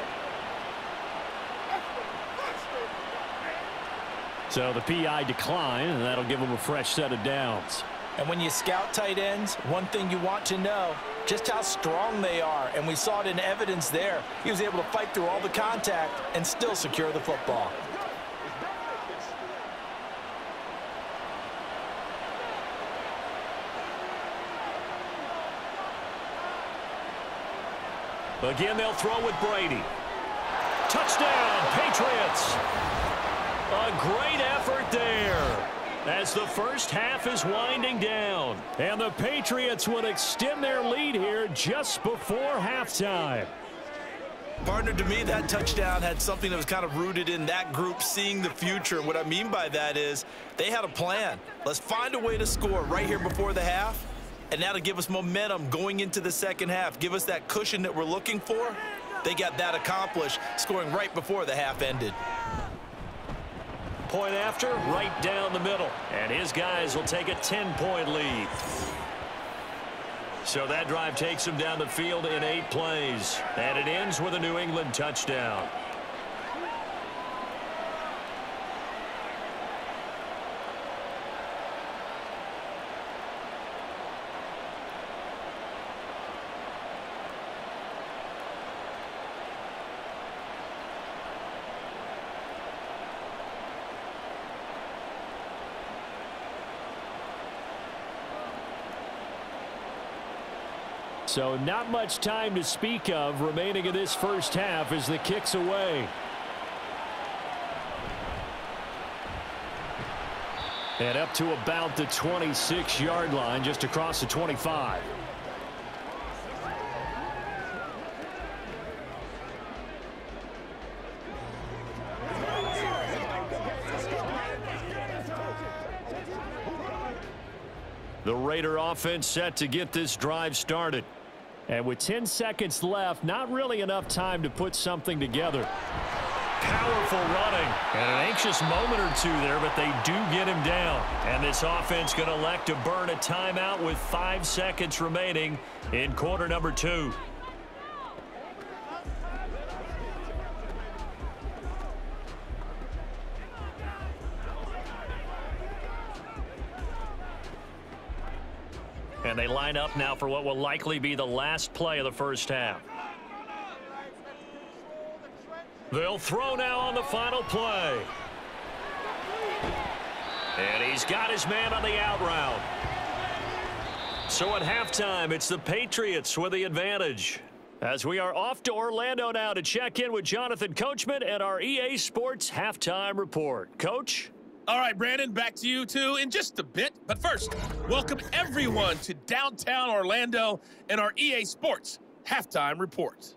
So the PI decline, and that'll give him a fresh set of downs. And when you scout tight ends, one thing you want to know, just how strong they are. And we saw it in evidence there. He was able to fight through all the contact and still secure the football. Again, they'll throw with Brady. Touchdown, Patriots. A great effort there as the first half is winding down. And the Patriots will extend their lead here just before halftime. Partner, to me, that touchdown had something that was kind of rooted in that group seeing the future. What I mean by that is they had a plan. Let's find a way to score right here before the half. And that'll give us momentum going into the second half. Give us that cushion that we're looking for. They got that accomplished, scoring right before the half ended. Point after, right down the middle. And his guys will take a 10-point lead. So that drive takes them down the field in 8 plays. And it ends with a New England touchdown. So not much time to speak of remaining in this first half as the kick's away. And up to about the 26-yard line, just across the 25. The Raider offense set to get this drive started. And with 10 seconds left, not really enough time to put something together. Powerful running. And an anxious moment or two there, but they do get him down. And this offense going to elect to burn a timeout with 5 seconds remaining in quarter number 2. And they line up now for what will likely be the last play of the first half. They'll throw now on the final play. And he's got his man on the out route. So at halftime, it's the Patriots with the advantage. As we are off to Orlando now to check in with Jonathan Coachman and our EA Sports Halftime Report. Coach? All right, Brandon, back to you two in just a bit. But first, welcome everyone to downtown Orlando and our EA Sports Halftime Report.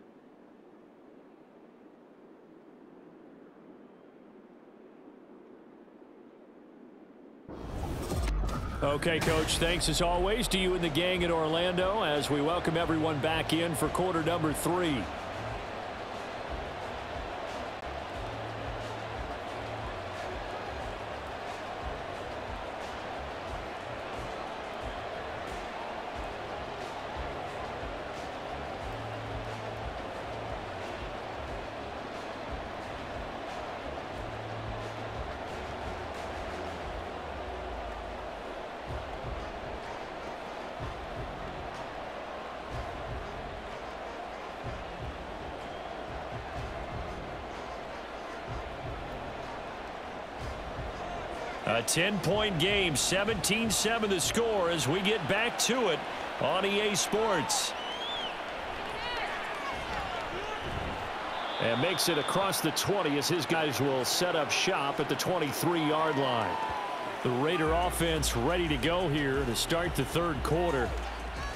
Okay, Coach, thanks as always to you and the gang in Orlando as we welcome everyone back in for quarter number 3. A 10-point game, 17-7 the score as we get back to it on EA Sports. And makes it across the 20 as his guys will set up shop at the 23-yard line. The Raider offense ready to go here to start the third quarter.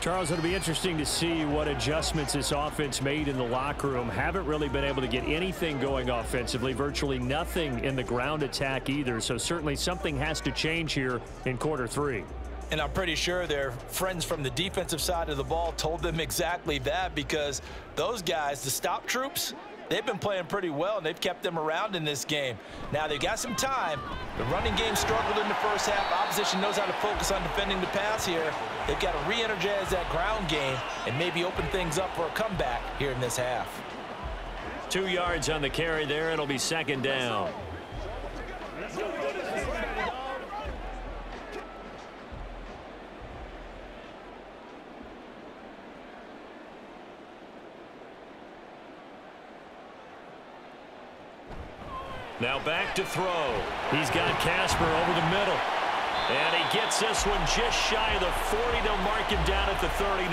Charles, it'll be interesting to see what adjustments this offense made in the locker room. Haven't really been able to get anything going offensively, virtually nothing in the ground attack either. So certainly something has to change here in quarter 3. And I'm pretty sure their friends from the defensive side of the ball told them exactly that, because those guys, the stop troops, they've been playing pretty well, and they've kept them around in this game. Now, they've got some time. The running game struggled in the first half. Opposition knows how to focus on defending the pass here. They've got to re-energize that ground game and maybe open things up for a comeback here in this half. 2 yards on the carry there. It'll be second down. Now back to throw. He's got Casper over the middle. And he gets this one just shy of the 40. They'll mark him down at the 39.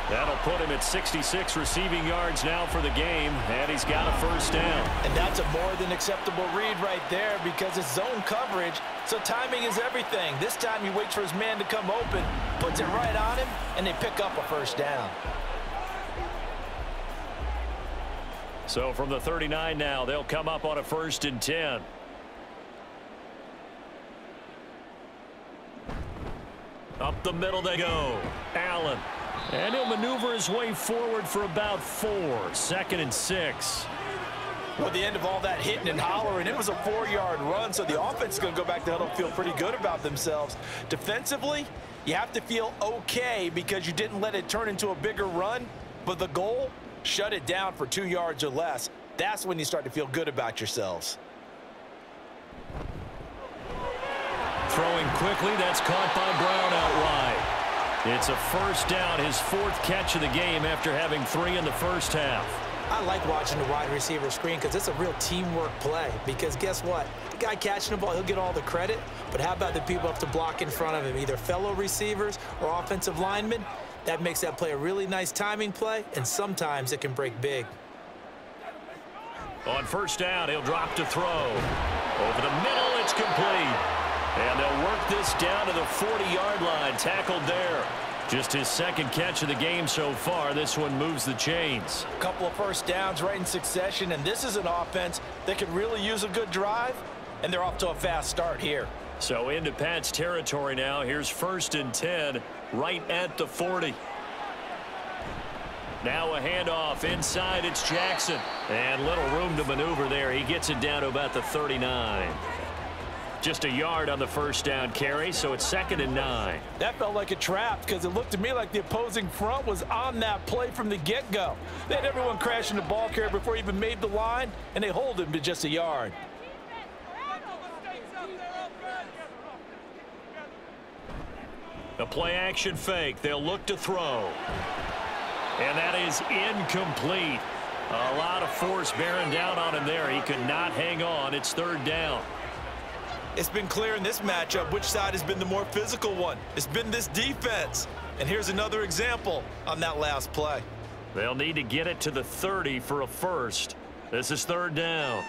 That'll put him at 66 receiving yards now for the game. And he's got a first down. And that's a more than acceptable read right there, because it's zone coverage. So timing is everything. This time he waits for his man to come open, puts it right on him, and they pick up a first down. So from the 39 now, they'll come up on a 1st and 10. Up the middle they go. Allen. And he'll maneuver his way forward for about 4. 2nd and 6. Well, at the end of all that hitting and hollering, it was a 4-yard run, so the offense is going to go back to huddle and feel pretty good about themselves. Defensively, you have to feel okay because you didn't let it turn into a bigger run, but the goal, shut it down for 2 yards or less. That's when you start to feel good about yourselves. Throwing quickly, that's caught by Brown out wide. It's a first down, his 4th catch of the game after having 3 in the first half. I like watching the wide receiver screen because it's a real teamwork play. Because guess what? The guy catching the ball, he'll get all the credit. But how about the people up to block in front of him, either fellow receivers or offensive linemen? That makes that play a really nice timing play, and sometimes it can break big. On first down, he'll drop to throw. Over the middle, it's complete. And they'll work this down to the 40-yard line. Tackled there. Just his 2nd catch of the game so far. This one moves the chains. A couple of first downs right in succession, and this is an offense that could really use a good drive, and they're off to a fast start here. So into Pat's territory now. Here's 1st and 10 right at the 40. Now a handoff inside. It's Jackson. And little room to maneuver there. He gets it down to about the 39. Just a yard on the 1st down carry, so it's 2nd and 9. That felt like a trap because it looked to me like the opposing front was on that play from the get-go. They had everyone crashing the ball carrier before he even made the line, and they hold him to just a yard. A play-action fake. They'll look to throw. And that is incomplete. A lot of force bearing down on him there. He could not hang on. It's 3rd down. It's been clear in this matchup which side has been the more physical one. It's been this defense. And here's another example on that last play. They'll need to get it to the 30 for a first. This is 3rd down.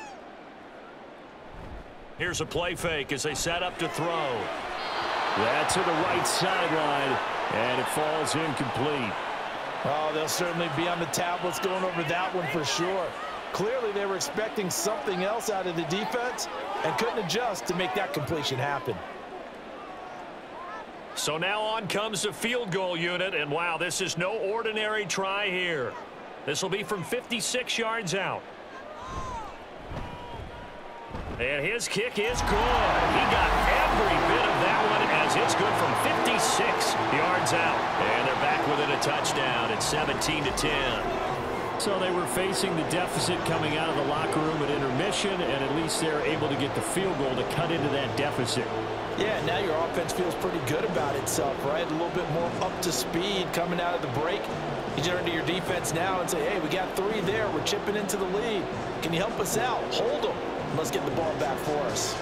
Here's a play fake as they set up to throw. That's to the right sideline, and it falls incomplete. Oh, they'll certainly be on the tablets going over that one for sure. Clearly, they were expecting something else out of the defense and couldn't adjust to make that completion happen. So now on comes the field goal unit, and wow, this is no ordinary try here. This will be from 56 yards out. And his kick is good. He got every bit of that one as it's good from 56 yards out. And they're back within a touchdown at 17-10. So they were facing the deficit coming out of the locker room at intermission, and at least they're able to get the field goal to cut into that deficit. Yeah, now your offense feels pretty good about itself, right? A little bit more up to speed coming out of the break. You turn to your defense now and say, hey, we got 3 there. We're chipping into the lead. Can you help us out? Hold them. Let's get the ball back for us.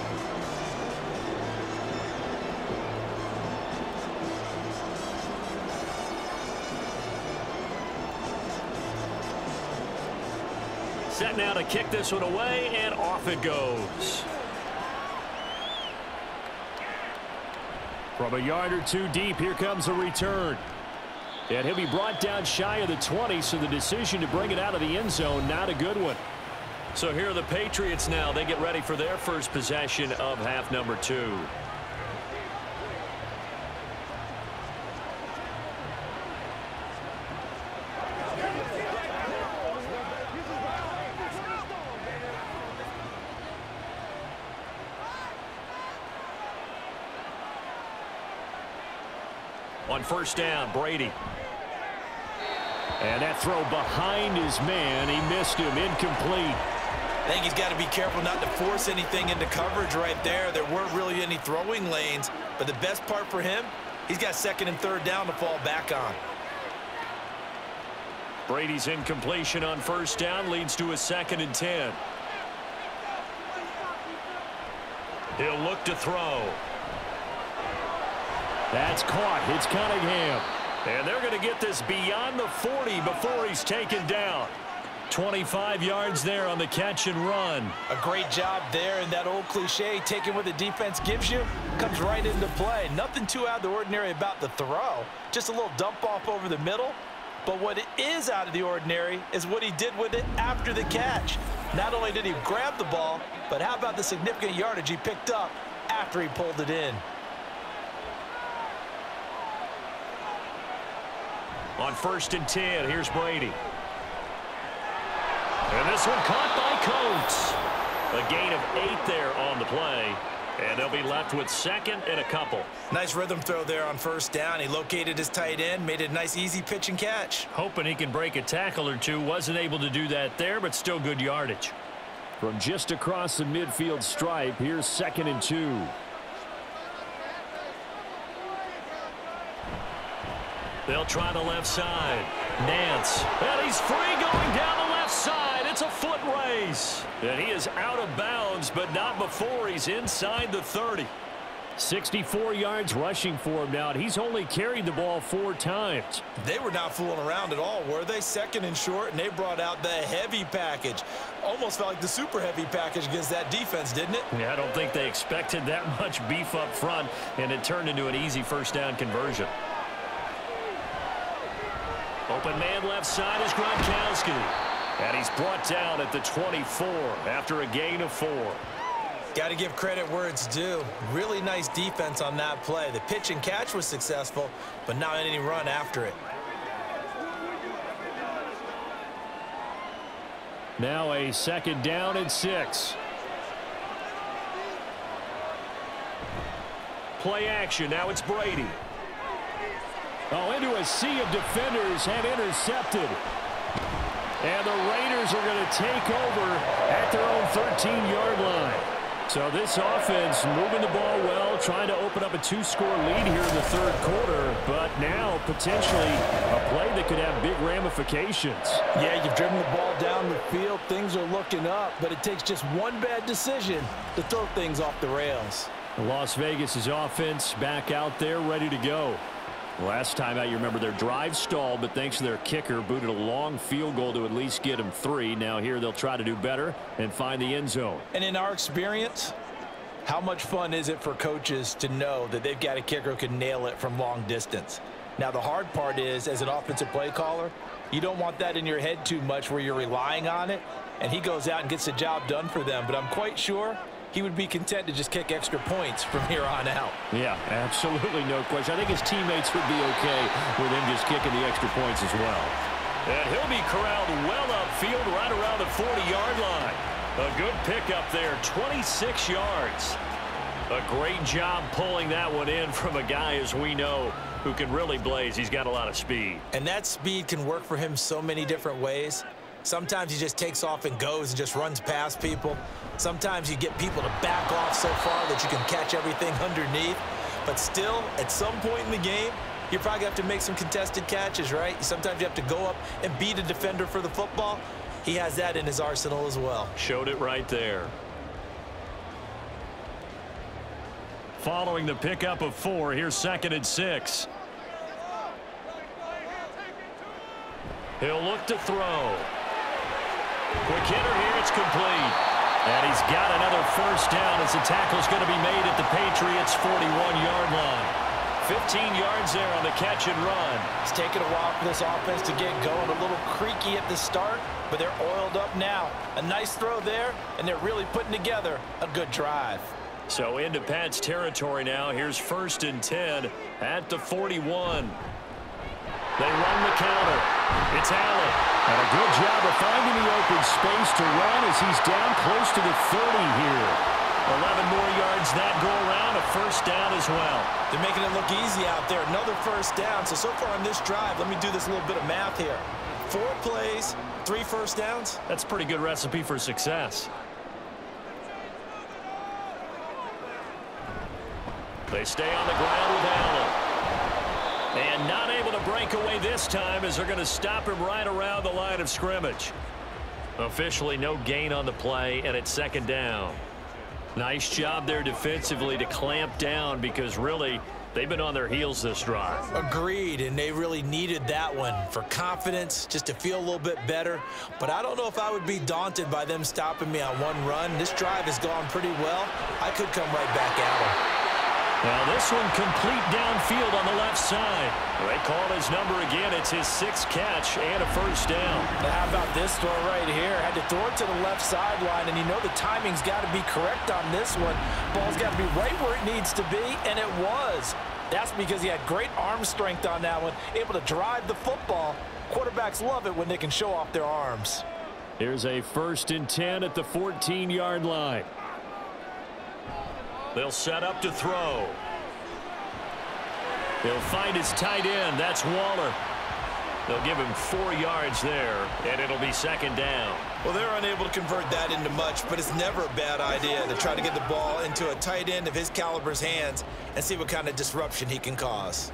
Set now to kick this one away, and off it goes. From a yard or 2 deep, here comes a return. And he'll be brought down shy of the 20, so the decision to bring it out of the end zone, not a good one. So here are the Patriots now. They get ready for their first possession of half number 2. On 1st down, Brady. And that throw behind his man, he missed him, incomplete. I think he's got to be careful not to force anything into coverage right there. There weren't really any throwing lanes, but the best part for him, he's got 2nd and 3rd down to fall back on. Brady's incompletion on 1st down leads to a 2nd and 10. He'll look to throw. That's caught. It's Cunningham. And they're going to get this beyond the 40 before he's taken down. 25 yards there on the catch and run. A great job there, and that old cliche, taking what the defense gives you, comes right into play. Nothing too out of the ordinary about the throw. Just a little dump off over the middle. But what is out of the ordinary is what he did with it after the catch. Not only did he grab the ball, but how about the significant yardage he picked up after he pulled it in. On 1st and 10, here's Brady. And this one caught by Coates. A gain of 8 there on the play. And they'll be left with 2nd and a couple. Nice rhythm throw there on 1st down. He located his tight end, made it a nice easy pitch and catch. Hoping he can break a tackle or two. Wasn't able to do that there, but still good yardage. From just across the midfield stripe, here's 2nd and 2. They'll try the left side. Nance. And he's free going down the left side. It's a foot race. And he is out of bounds, but not before he's inside the 30. 64 yards rushing for him now, and he's only carried the ball 4 times. They were not fooling around at all, were they? 2nd and short, and they brought out the heavy package. Almost felt like the super heavy package against that defense, didn't it? Yeah, I don't think they expected that much beef up front, and it turned into an easy 1st down conversion. Open man left side is Gronkowski. And he's brought down at the 24 after a gain of 4. Got to give credit where it's due. Really nice defense on that play. The pitch and catch was successful, but not any run after it. Now a 2nd down and 6. Play action. Now it's Brady. Oh, into a sea of defenders and intercepted. And the Raiders are going to take over at their own 13-yard line. So this offense moving the ball well, trying to open up a 2-score lead here in the 3rd quarter, but now potentially a play that could have big ramifications. Yeah, you've driven the ball down the field. Things are looking up, but it takes just one bad decision to throw things off the rails. Las Vegas' offense back out there ready to go. Last time out, you remember their drive stalled, but thanks to their kicker, booted a long field goal to at least get them 3. Now here they'll try to do better and find the end zone. And in our experience, how much fun is it for coaches to know that they've got a kicker who can nail it from long distance? Now the hard part is, as an offensive play caller, you don't want that in your head too much where you're relying on it, and he goes out and gets the job done for them. But I'm quite sure he would be content to just kick extra points from here on out. Yeah, absolutely no question. I think his teammates would be okay with him just kicking the extra points as well. And he'll be corralled well upfield right around the 40-yard line. A good pickup there, 26 yards. A great job pulling that one in from a guy, as we know, who can really blaze. He's got a lot of speed. And that speed can work for him so many different ways. Sometimes he just takes off and goes and just runs past people. Sometimes you get people to back off so far that you can catch everything underneath. But still, at some point in the game, you probably have to make some contested catches, right? Sometimes you have to go up and beat a defender for the football. He has that in his arsenal as well. Showed it right there. Following the pickup of 4, here's 2nd and 6. He'll look to throw. Quick hitter here, it's complete. And he's got another 1st down as the tackle's going to be made at the Patriots' 41-yard line. 15 yards there on the catch and run. It's taken a while for this offense to get going. A little creaky at the start, but they're oiled up now. A nice throw there, and they're really putting together a good drive. So into Pat's territory now. Here's 1st and 10 at the 41. They run the counter. It's Allen. And a good job of finding the open space to run as he's down close to the 30 here. 11 more yards that go around, a 1st down as well. They're making it look easy out there. Another 1st down. So far on this drive, let me do this little bit of math here. 4 plays, 3 1st downs. That's a pretty good recipe for success. They stay on the ground with Allen. And not able to break away this time as they're going to stop him right around the line of scrimmage. Officially no gain on the play, and it's 2nd down. Nice job there defensively to clamp down because really they've been on their heels this drive. Agreed, and they really needed that one for confidence, just to feel a little bit better. But I don't know if I would be daunted by them stopping me on one run. This drive has gone pretty well. I could come right back at them. Now this one complete downfield on the left side. They call his number again. It's his 6th catch and a 1st down. Now how about this throw right here? Had to throw it to the left sideline, and you know the timing's got to be correct on this one. Ball's got to be right where it needs to be, and it was. That's because he had great arm strength on that one, able to drive the football. Quarterbacks love it when they can show off their arms. Here's a 1st and 10 at the 14-yard line. They'll set up to throw. He'll find his tight end. That's Waller. They'll give him 4 yards there, and it'll be 2nd down. Well, they're unable to convert that into much, but it's never a bad idea to try to get the ball into a tight end of his caliber's hands and see what kind of disruption he can cause.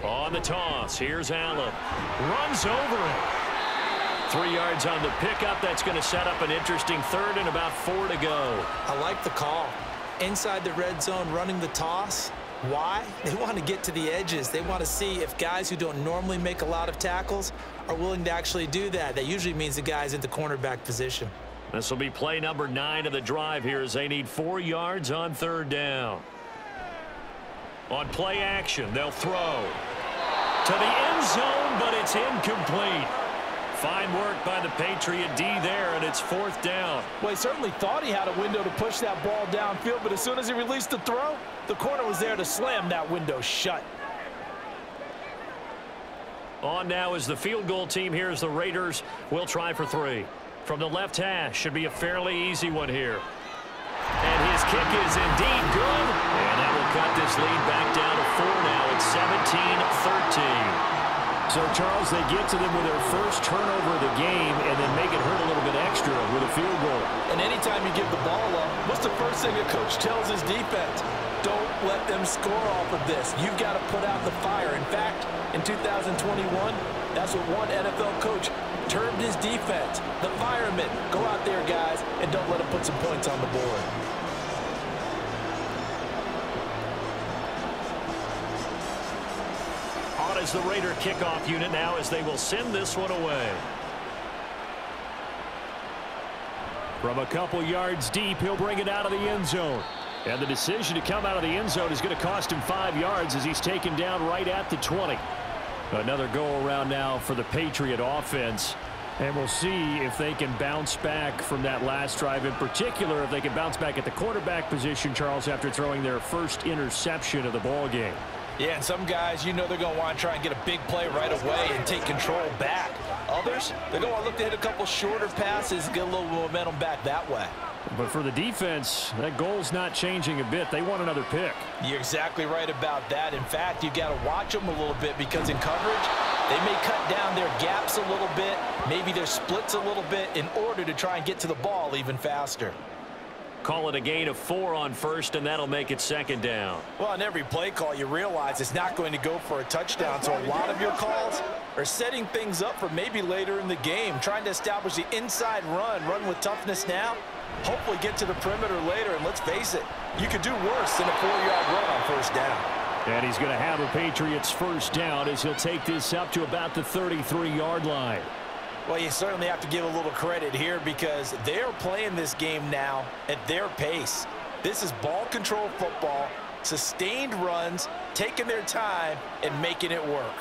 On the toss, here's Allen. Runs over him. 3 yards on the pickup. That's going to set up an interesting 3rd and about 4 to go. I like the call. Inside the red zone, running the toss. Why? They want to get to the edges. They want to see if guys who don't normally make a lot of tackles are willing to actually do that. That usually means the guy's in the cornerback position. This will be play number 9 of the drive here as they need 4 yards on 3rd down. On play action, they'll throw. To the end zone, but it's incomplete. Fine work by the Patriot D there, and it's 4th down. Well, he certainly thought he had a window to push that ball downfield, but as soon as he released the throw, the corner was there to slam that window shut. On now is the field goal team. Here's the Raiders. We'll try for 3. From the left hash, should be a fairly easy one here. And his kick is indeed good. And that will cut this lead back down to 4 now. It's 17-13. So, Charles, they get to them with their first turnover of the game and then make it hurt a little bit extra with a field goal. And anytime you give the ball up, what's the first thing a coach tells his defense? Don't let them score off of this. You've got to put out the fire. In fact, in 2021, that's what one NFL coach termed his defense. The firemen. Go out there, guys, and don't let them put some points on the board. On is the Raider kickoff unit now as they will send this one away. From a couple yards deep, he'll bring it out of the end zone. And the decision to come out of the end zone is going to cost him 5 yards as he's taken down right at the 20. Another go-around now for the Patriot offense. And we'll see if they can bounce back from that last drive. In particular, if they can bounce back at the quarterback position, Charles, after throwing their first interception of the ball game. Yeah, and some guys, you know they're going to want to try and get a big play right away and take control back. Others, they're going to look to hit a couple shorter passes and get a little momentum back that way. But for the defense, that goal's not changing a bit. They want another pick. You're exactly right about that. In fact, you've got to watch them a little bit because in coverage, they may cut down their gaps a little bit, maybe their splits a little bit in order to try and get to the ball even faster. Call it a gain of 4 on first, and that'll make it 2nd down. Well, on every play call, you realize it's not going to go for a touchdown. So a lot of your calls are setting things up for maybe later in the game, trying to establish the inside run with toughness now, hopefully get to the perimeter later. And let's face it, you could do worse than a 4-yard run on first down. And he's going to have a Patriots first down as he'll take this up to about the 33-yard line. Well, you certainly have to give a little credit here because they're playing this game now at their pace. This is ball control football, sustained runs, taking their time, and making it work.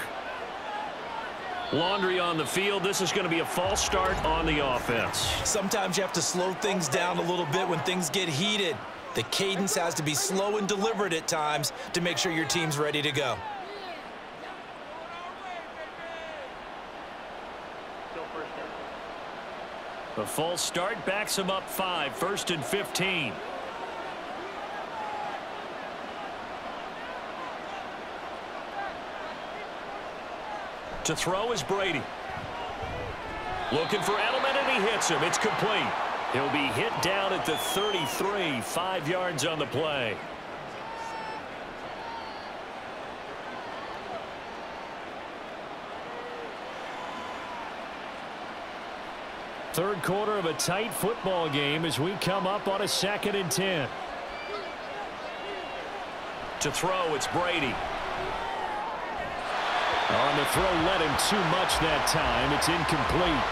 Laundry on the field. This is going to be a false start on the offense. Sometimes you have to slow things down a little bit when things get heated. The cadence has to be slow and deliberate at times to make sure your team's ready to go. The false start backs him up 5, 1st and 15. To throw is Brady. Looking for Edelman, and he hits him. It's complete. He'll be hit down at the 33, 5 yards on the play. Third quarter of a tight football game as we come up on a 2nd and 10. To throw, it's Brady. On the throw, led him too much that time. It's incomplete.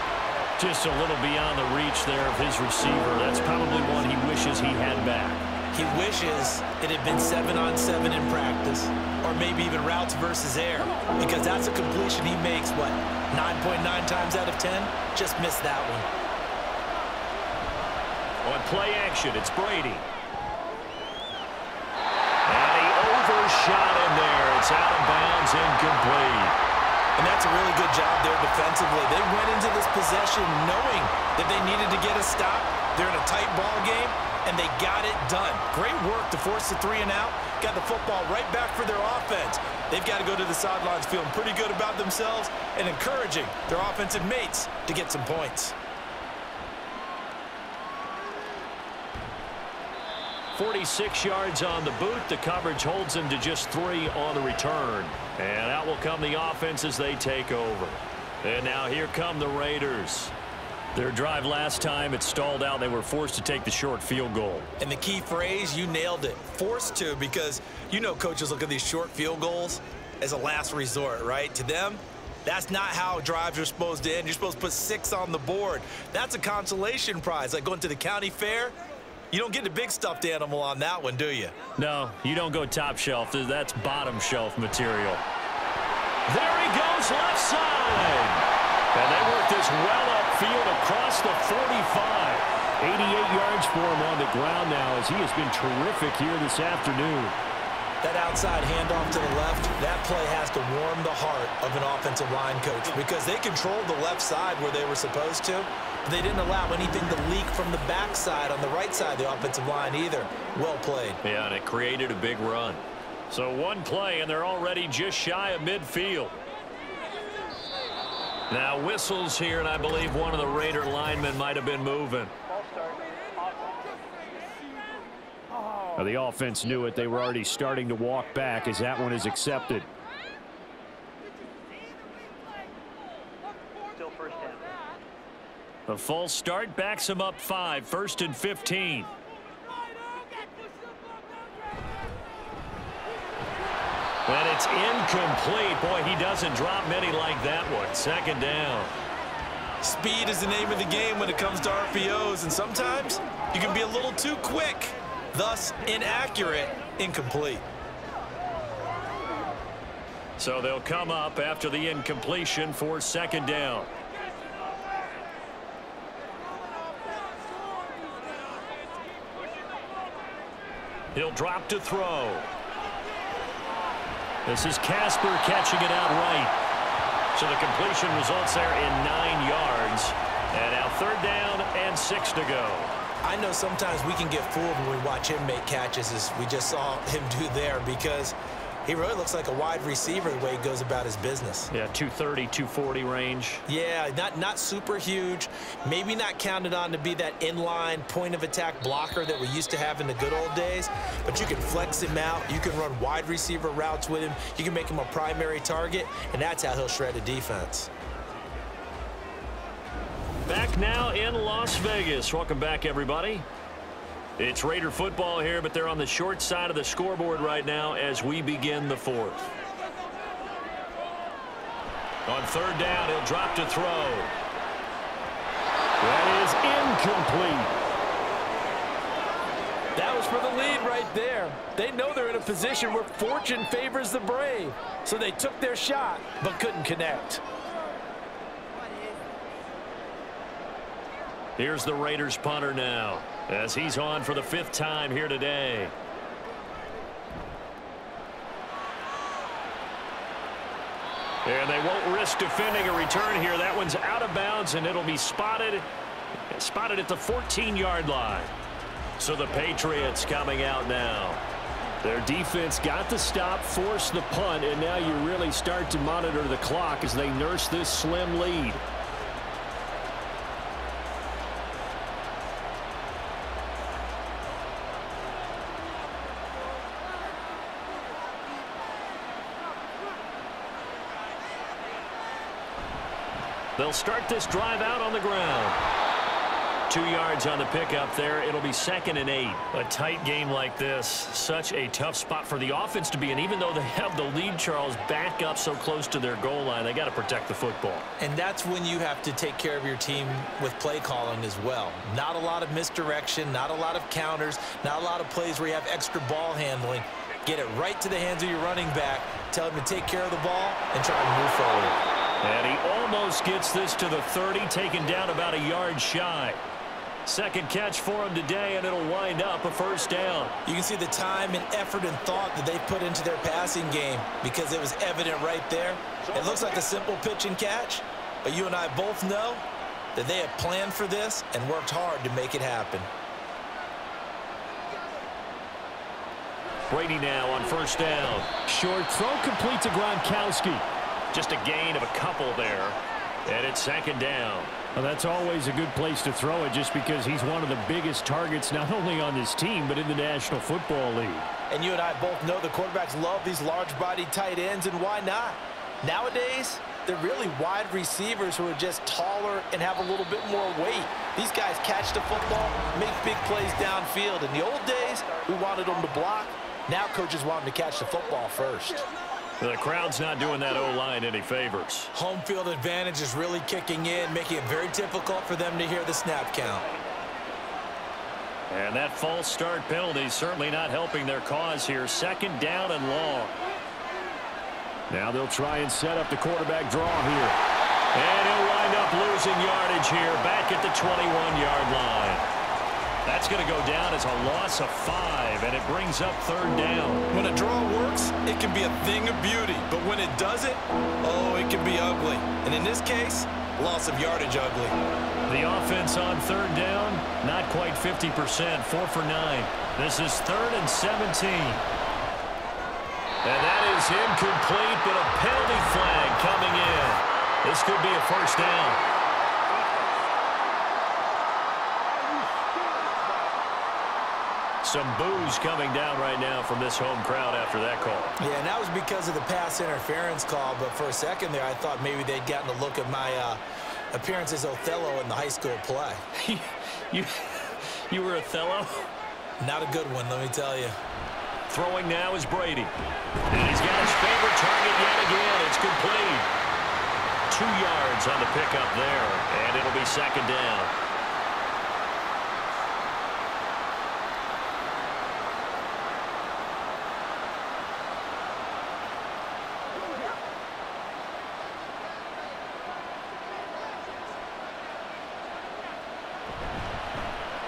Just a little beyond the reach there of his receiver. That's probably one he wishes he had back. He wishes it had been 7-on-7 in practice, or maybe even routes versus air, because that's a completion he makes, what, 9.9 times out of 10? Just missed that one. On play action, it's Brady. And he overshot in there. It's out of bounds, incomplete. And that's a really good job there defensively. They went into this possession knowing that they needed to get a stop. They're in a tight ball game, and they got it done. Great work to force the 3 and out. Got the football right back for their offense. They've got to go to the sidelines feeling pretty good about themselves and encouraging their offensive mates to get some points. 46 yards on the boot. The coverage holds him to just 3 on the return. And out will come the offense as they take over. And now here come the Raiders. Their drive last time, it stalled out. They were forced to take the short field goal. And the key phrase, you nailed it. Forced to, because you know coaches look at these short field goals as a last resort, right? To them, that's not how drives are supposed to end. You're supposed to put 6 on the board. That's a consolation prize, like going to the county fair. You don't get the big stuffed animal on that one, do you? No, you don't go top shelf. That's bottom shelf material. There he goes, left side. And they work this well upfield across the 45. 88 yards for him on the ground now as he has been terrific here this afternoon. That outside handoff to the left, that play has to warm the heart of an offensive line coach because they controlled the left side where they were supposed to. But they didn't allow anything to leak from the backside on the right side of the offensive line either. Well played. Yeah, and it created a big run. So one play, and they're already just shy of midfield. Now whistles here, and I believe one of the Raider linemen might have been moving. Now the offense knew it. They were already starting to walk back as that one is accepted. The false start backs him up 5, 1st and 15. And it's incomplete. Boy, he doesn't drop many like that one. 2nd down. Speed is the name of the game when it comes to RPOs, and sometimes you can be a little too quick. Thus, inaccurate, incomplete. So they'll come up after the incompletion for 2nd down. He'll drop to throw. This is Casper catching it out right. So the completion results there in 9 yards. And now 3rd down and 6 to go. I know sometimes we can get fooled when we watch him make catches as we just saw him do there because he really looks like a wide receiver the way he goes about his business. Yeah, 230, 240 range. Yeah, not super huge. Maybe not counted on to be that inline point of attack blocker that we used to have in the good old days. But you can flex him out. You can run wide receiver routes with him. You can make him a primary target, and that's how he'll shred a defense. Back now in Las Vegas. Welcome back, everybody. It's Raider football here, but they're on the short side of the scoreboard right now as we begin the 4th. On 3rd down, he'll drop to throw. That is incomplete. That was for the lead right there. They know they're in a position where fortune favors the brave. So they took their shot, but couldn't connect. Here's the Raiders punter now as he's on for the 5th time here today. And they won't risk defending a return here. That one's out of bounds, and it'll be spotted at the 14-yard line. So the Patriots coming out now. Their defense got the stop, forced the punt, and now you really start to monitor the clock as they nurse this slim lead. They'll start this drive out on the ground. 2 yards on the pickup there. It'll be 2nd and 8. A tight game like this, such a tough spot for the offense to be in. Even though they have the lead, Charles, back up so close to their goal line, they got to protect the football. And that's when you have to take care of your team with play calling as well. Not a lot of misdirection, not a lot of counters, not a lot of plays where you have extra ball handling. Get it right to the hands of your running back, tell him to take care of the ball, and try to move forward. And he almost gets this to the 30, taken down about a yard shy. 2nd catch for him today, and it'll wind up a 1st down. You can see the time and effort and thought that they put into their passing game because it was evident right there. It looks like a simple pitch and catch, but you and I both know that they have planned for this and worked hard to make it happen. Brady now on 1st down. Short throw complete to Gronkowski. Just a gain of a couple there. And it's 2nd down. Well, that's always a good place to throw it just because he's one of the biggest targets not only on this team but in the National Football League. And you and I both know the quarterbacks love these large-bodied tight ends, and why not? Nowadays, they're really wide receivers who are just taller and have a little bit more weight. These guys catch the football, make big plays downfield. In the old days, we wanted them to block. Now coaches want them to catch the football first. The crowd's not doing that O-line any favors. Home field advantage is really kicking in, making it very difficult for them to hear the snap count. And that false start penalty is certainly not helping their cause here. 2nd down and long. Now they'll try and set up the quarterback draw here. And he'll wind up losing yardage here back at the 21-yard line. That's going to go down as a loss of 5, and it brings up 3rd down. When a draw works, it can be a thing of beauty. But when it doesn't, oh, it can be ugly. And in this case, loss of yardage ugly. The offense on 3rd down, not quite 50%, 4 for 9. This is 3rd and 17. And that is incomplete, but a penalty flag coming in. This could be a 1st down. Some boos coming down right now from this home crowd after that call. Yeah, and that was because of the pass interference call, but for a second there, I thought maybe they'd gotten a look at my appearance as Othello in the high school play. You were Othello? Not a good one, let me tell you. Throwing now is Brady. And he's got his favorite target yet again. It's complete. 2 yards on the pickup there, and it'll be 2nd down.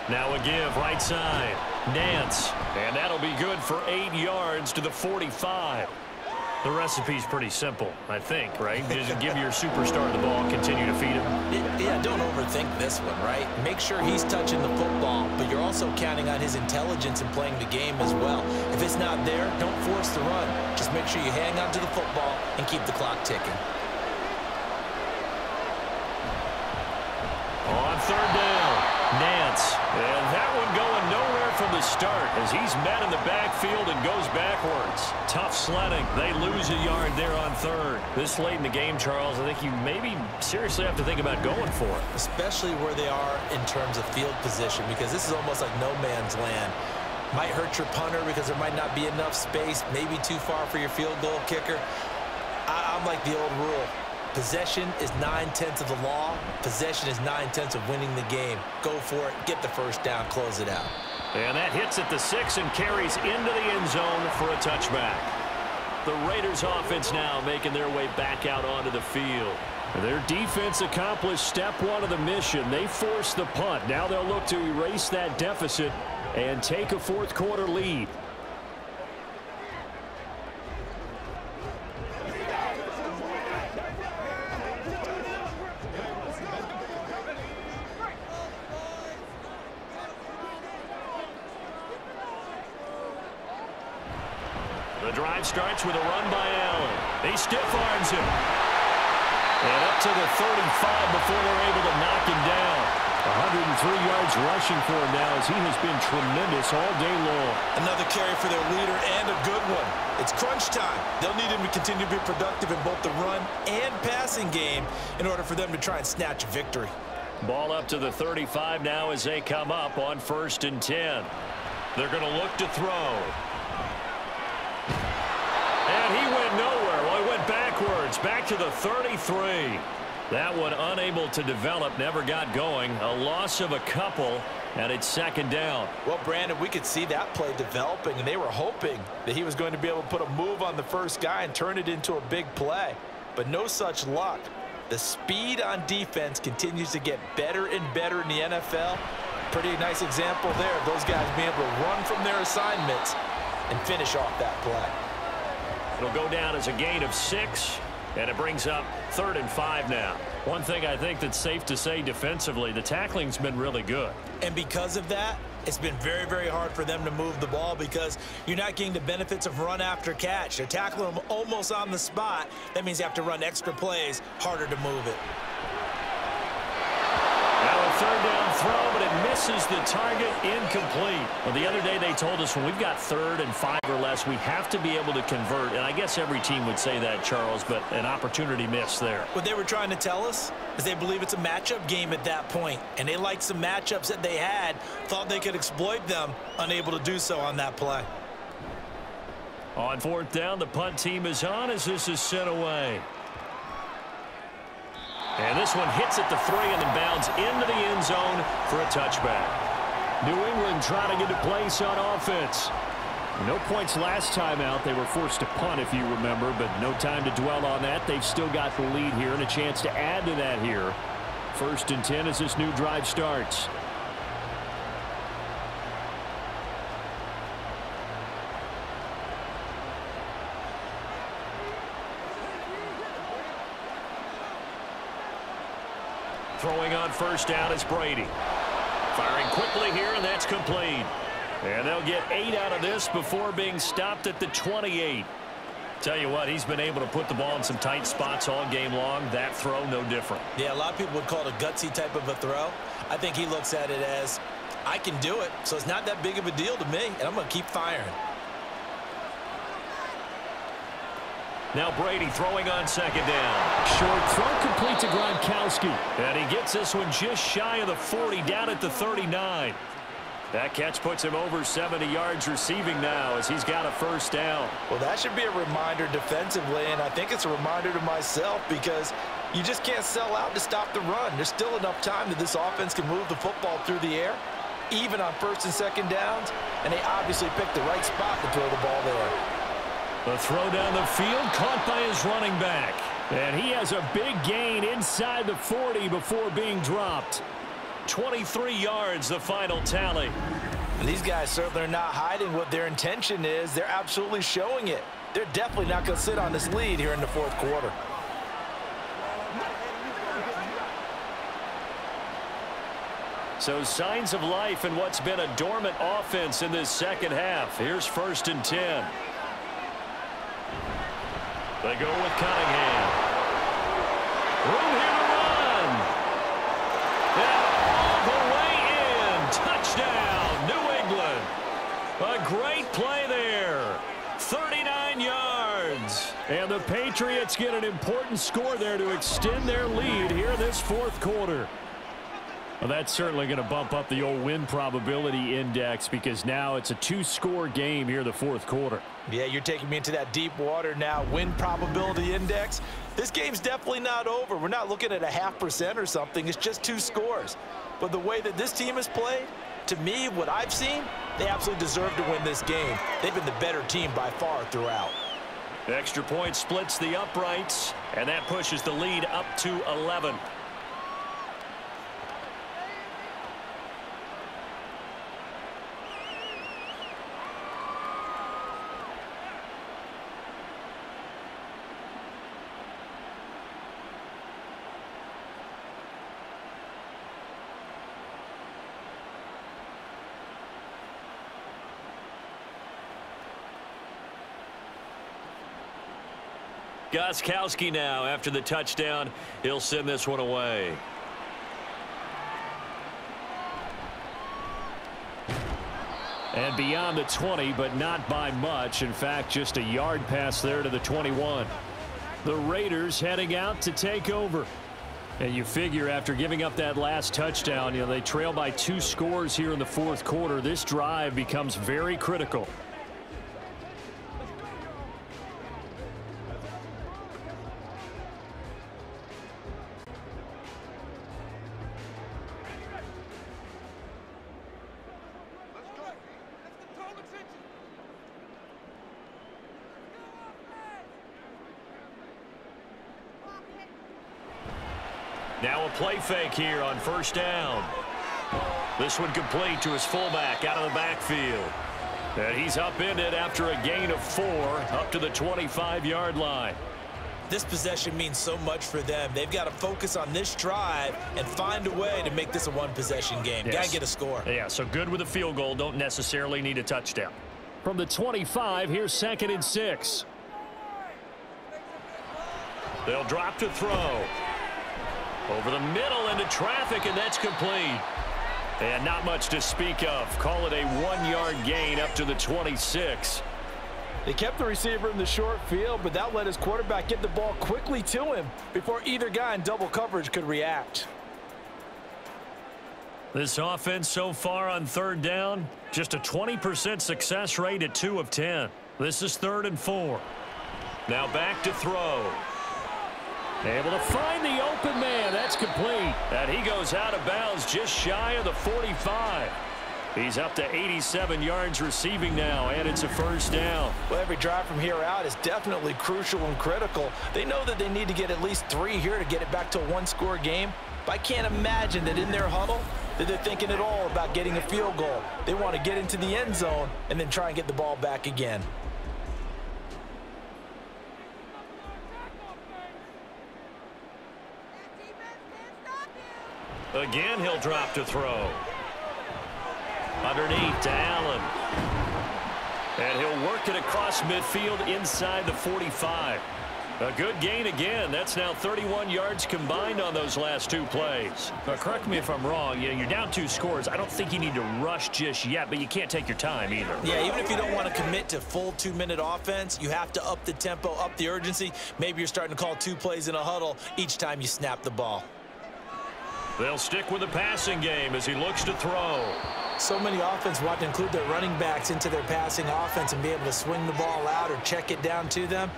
Now a give right side. Nance. And that'll be good for 8 yards to the 45. The recipe's pretty simple, I think, right? Just give your superstar the ball, continue to feed him. Yeah, don't overthink this one, right? Make sure he's touching the football, but you're also counting on his intelligence in playing the game as well. If it's not there, don't force the run. Just make sure you hang on to the football and keep the clock ticking. On 3rd down, Nance. And that one going nowhere from the start as he's met in the backfield and goes backwards. Tough sledding. They lose a yard there on 3rd. This late in the game, Charles, I think you maybe seriously have to think about going for it. Especially where they are in terms of field position, because this is almost like no man's land. Might hurt your punter because there might not be enough space, maybe too far for your field goal kicker. I'm like the old rule. Possession is 9/10 of the law. Possession is 9/10 of winning the game. Go for it. Get the 1st down. Close it out. And that hits at the 6 and carries into the end zone for a touchback. The Raiders offense now making their way back out onto the field. Their defense accomplished step 1 of the mission. They forced the punt. Now they'll look to erase that deficit and take a 4th quarter lead. The drive starts with a run by Allen. He stiff-arms him. And up to the 35 before they're able to knock him down. 103 yards rushing for him now as he has been tremendous all day long. Another carry for their leader and a good one. It's crunch time. They'll need him to continue to be productive in both the run and passing game in order for them to try and snatch a victory. Ball up to the 35 now as they come up on 1st and 10. They're going to look to throw. And he went nowhere. Well, he went backwards, back to the 33. That one unable to develop, never got going. A loss of a couple, and it's 2nd down. Well, Brandon, we could see that play developing, and they were hoping that he was going to be able to put a move on the first guy and turn it into a big play. But no such luck. The speed on defense continues to get better and better in the NFL. Pretty nice example there of those guys being able to run from their assignments and finish off that play. It'll go down as a gain of 6, and it brings up 3rd and 5 now. One thing I think that's safe to say defensively, the tackling's been really good. And because of that, it's been very, very hard for them to move the ball because you're not getting the benefits of run after catch. They're tackling them almost on the spot. That means you have to run extra plays, harder to move it. Now a 3rd down throw, but it misses the target, incomplete. Well, the other day they told us when we've got 3rd and 5 or less, we have to be able to convert. And I guess every team would say that, Charles, but an opportunity missed there. What they were trying to tell us is they believe it's a matchup game at that point. And they liked some matchups that they had, thought they could exploit them, unable to do so on that play. On 4th down, the punt team is on as this is sent away. And this one hits at the 3 and then bounds into the end zone for a touchback. New England trying to get a place on offense. No points last time out. They were forced to punt, if you remember, but no time to dwell on that. They've still got the lead here and a chance to add to that here. 1st and 10 as this new drive starts. Throwing on 1st down is Brady. Firing quickly here, and that's complete. And they'll get 8 out of this before being stopped at the 28. Tell you what, he's been able to put the ball in some tight spots all game long. That throw, no different. Yeah, a lot of people would call it a gutsy type of a throw. I think he looks at it as, I can do it, so it's not that big of a deal to me, and I'm going to keep firing. Now Brady throwing on 2nd down. Short throw complete to Gronkowski. And he gets this one just shy of the 40, down at the 39. That catch puts him over 70 yards receiving now as he's got a 1st down. Well, that should be a reminder defensively, and I think it's a reminder to myself because you just can't sell out to stop the run. There's still enough time that this offense can move the football through the air, even on 1st and 2nd downs, and they obviously picked the right spot to throw the ball there. The throw down the field caught by his running back. And he has a big gain inside the 40 before being dropped. 23 yards, the final tally. And these guys certainly are not hiding what their intention is. They're absolutely showing it. They're definitely not going to sit on this lead here in the 4th quarter. So signs of life in what's been a dormant offense in this 2nd half. Here's 1st and 10. They go with Cunningham. Room here to run. And all the way in. Touchdown, New England. A great play there. 39 yards. And the Patriots get an important score there to extend their lead here in this 4th quarter. Well, that's certainly going to bump up the old win probability index because now it's a 2-score game here in the 4th quarter. Yeah, you're taking me into that deep water now. Win probability index. This game's definitely not over. We're not looking at a 0.5% or something. It's just 2 scores. But the way that this team has played, to me, what I've seen, they absolutely deserve to win this game. They've been the better team by far throughout. Extra point splits the uprights, and that pushes the lead up to 11. Gronkowski now after the touchdown. He'll send this one away. And beyond the 20, but not by much. In fact, just a yard pass there to the 21. The Raiders heading out to take over. And you figure after giving up that last touchdown, they trail by 2 scores here in the 4th quarter. This drive becomes very critical. Now a play fake here on 1st down. This one complete to his fullback out of the backfield. And he's upended after a gain of 4 up to the 25-yard line. This possession means so much for them. They've got to focus on this drive and find a way to make this a one-possession game. Yes. Got to get a score. Yeah, so good with a field goal. Don't necessarily need a touchdown. From the 25, here's 2nd and 6. They'll drop to throw. Over the middle into traffic, and that's complete. And not much to speak of. Call it a 1-yard gain up to the 26. They kept the receiver in the short field, but that let his quarterback get the ball quickly to him before either guy in double coverage could react. This offense so far on 3rd down, just a 20% success rate at 2 of 10. This is 3rd and 4. Now back to throw. Able to find the open man. That's complete. And he goes out of bounds just shy of the 45. He's up to 87 yards receiving now, and it's a first down. Well, every drive from here out is definitely crucial and critical. They know that they need to get at least 3 here to get it back to a one-score game. But I can't imagine that in their huddle that they're thinking at all about getting a field goal. They want to get into the end zone and then try and get the ball back again. Again, he'll drop to throw. Underneath to Allen. And he'll work it across midfield inside the 45. A good gain again. That's now 31 yards combined on those last 2 plays. But correct me if I'm wrong. You're down 2 scores. I don't think you need to rush just yet, but you can't take your time either. Yeah, even if you don't want to commit to full 2-minute offense, you have to up the tempo, up the urgency. Maybe you're starting to call 2 plays in a huddle each time you snap the ball. They'll stick with the passing game as he looks to throw. So many offenses want to include their running backs into their passing offense and be able to swing the ball out or check it down to them.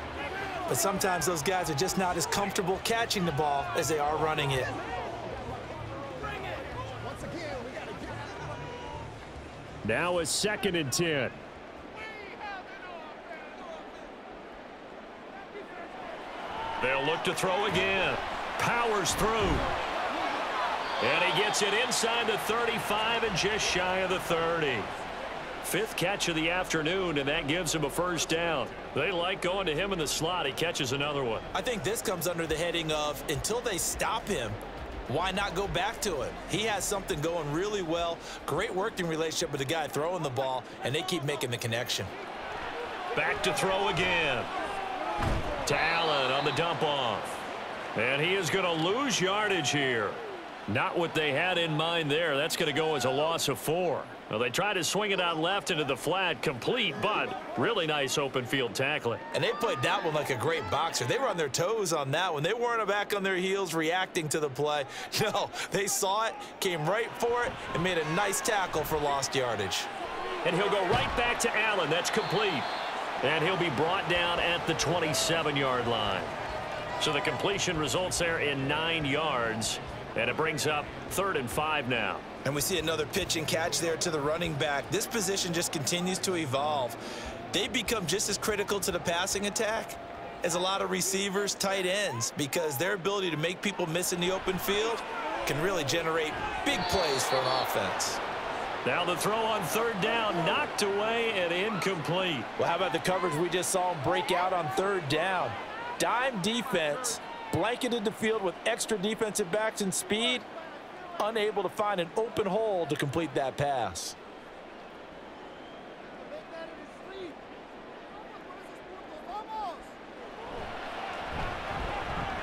But sometimes those guys are just not as comfortable catching the ball as they are running it. Now a 2nd and 10. They'll look to throw again. Powers through. And he gets it inside the 35 and just shy of the 30. 5th catch of the afternoon, and that gives him a first down. They like going to him in the slot. He catches another one. I think this comes under the heading of until they stop him, why not go back to it? He has something going really well. Great working relationship with the guy throwing the ball, and they keep making the connection. Back to throw again. To Allen on the dump off. And he is going to lose yardage here. Not what they had in mind there. That's going to go as a loss of 4. Well, they tried to swing it out left into the flat, complete, but really nice open field tackling. And they played that one like a great boxer. They were on their toes on that one. They weren't back on their heels reacting to the play. No, they saw it, came right for it, and made a nice tackle for lost yardage. And he'll go right back to Allen. That's complete. And he'll be brought down at the 27-yard line. So the completion results there in 9 yards. And it brings up 3rd and 5 now. And we see another pitch and catch there to the running back. This position just continues to evolve. They become just as critical to the passing attack as a lot of receivers, tight ends, because their ability to make people miss in the open field can really generate big plays for an offense. Now the throw on 3rd down, knocked away and incomplete. Well, how about the coverage we just saw him break out on 3rd down? Dime defense. Blanketed the field with extra defensive backs and speed, unable to find an open hole to complete that pass.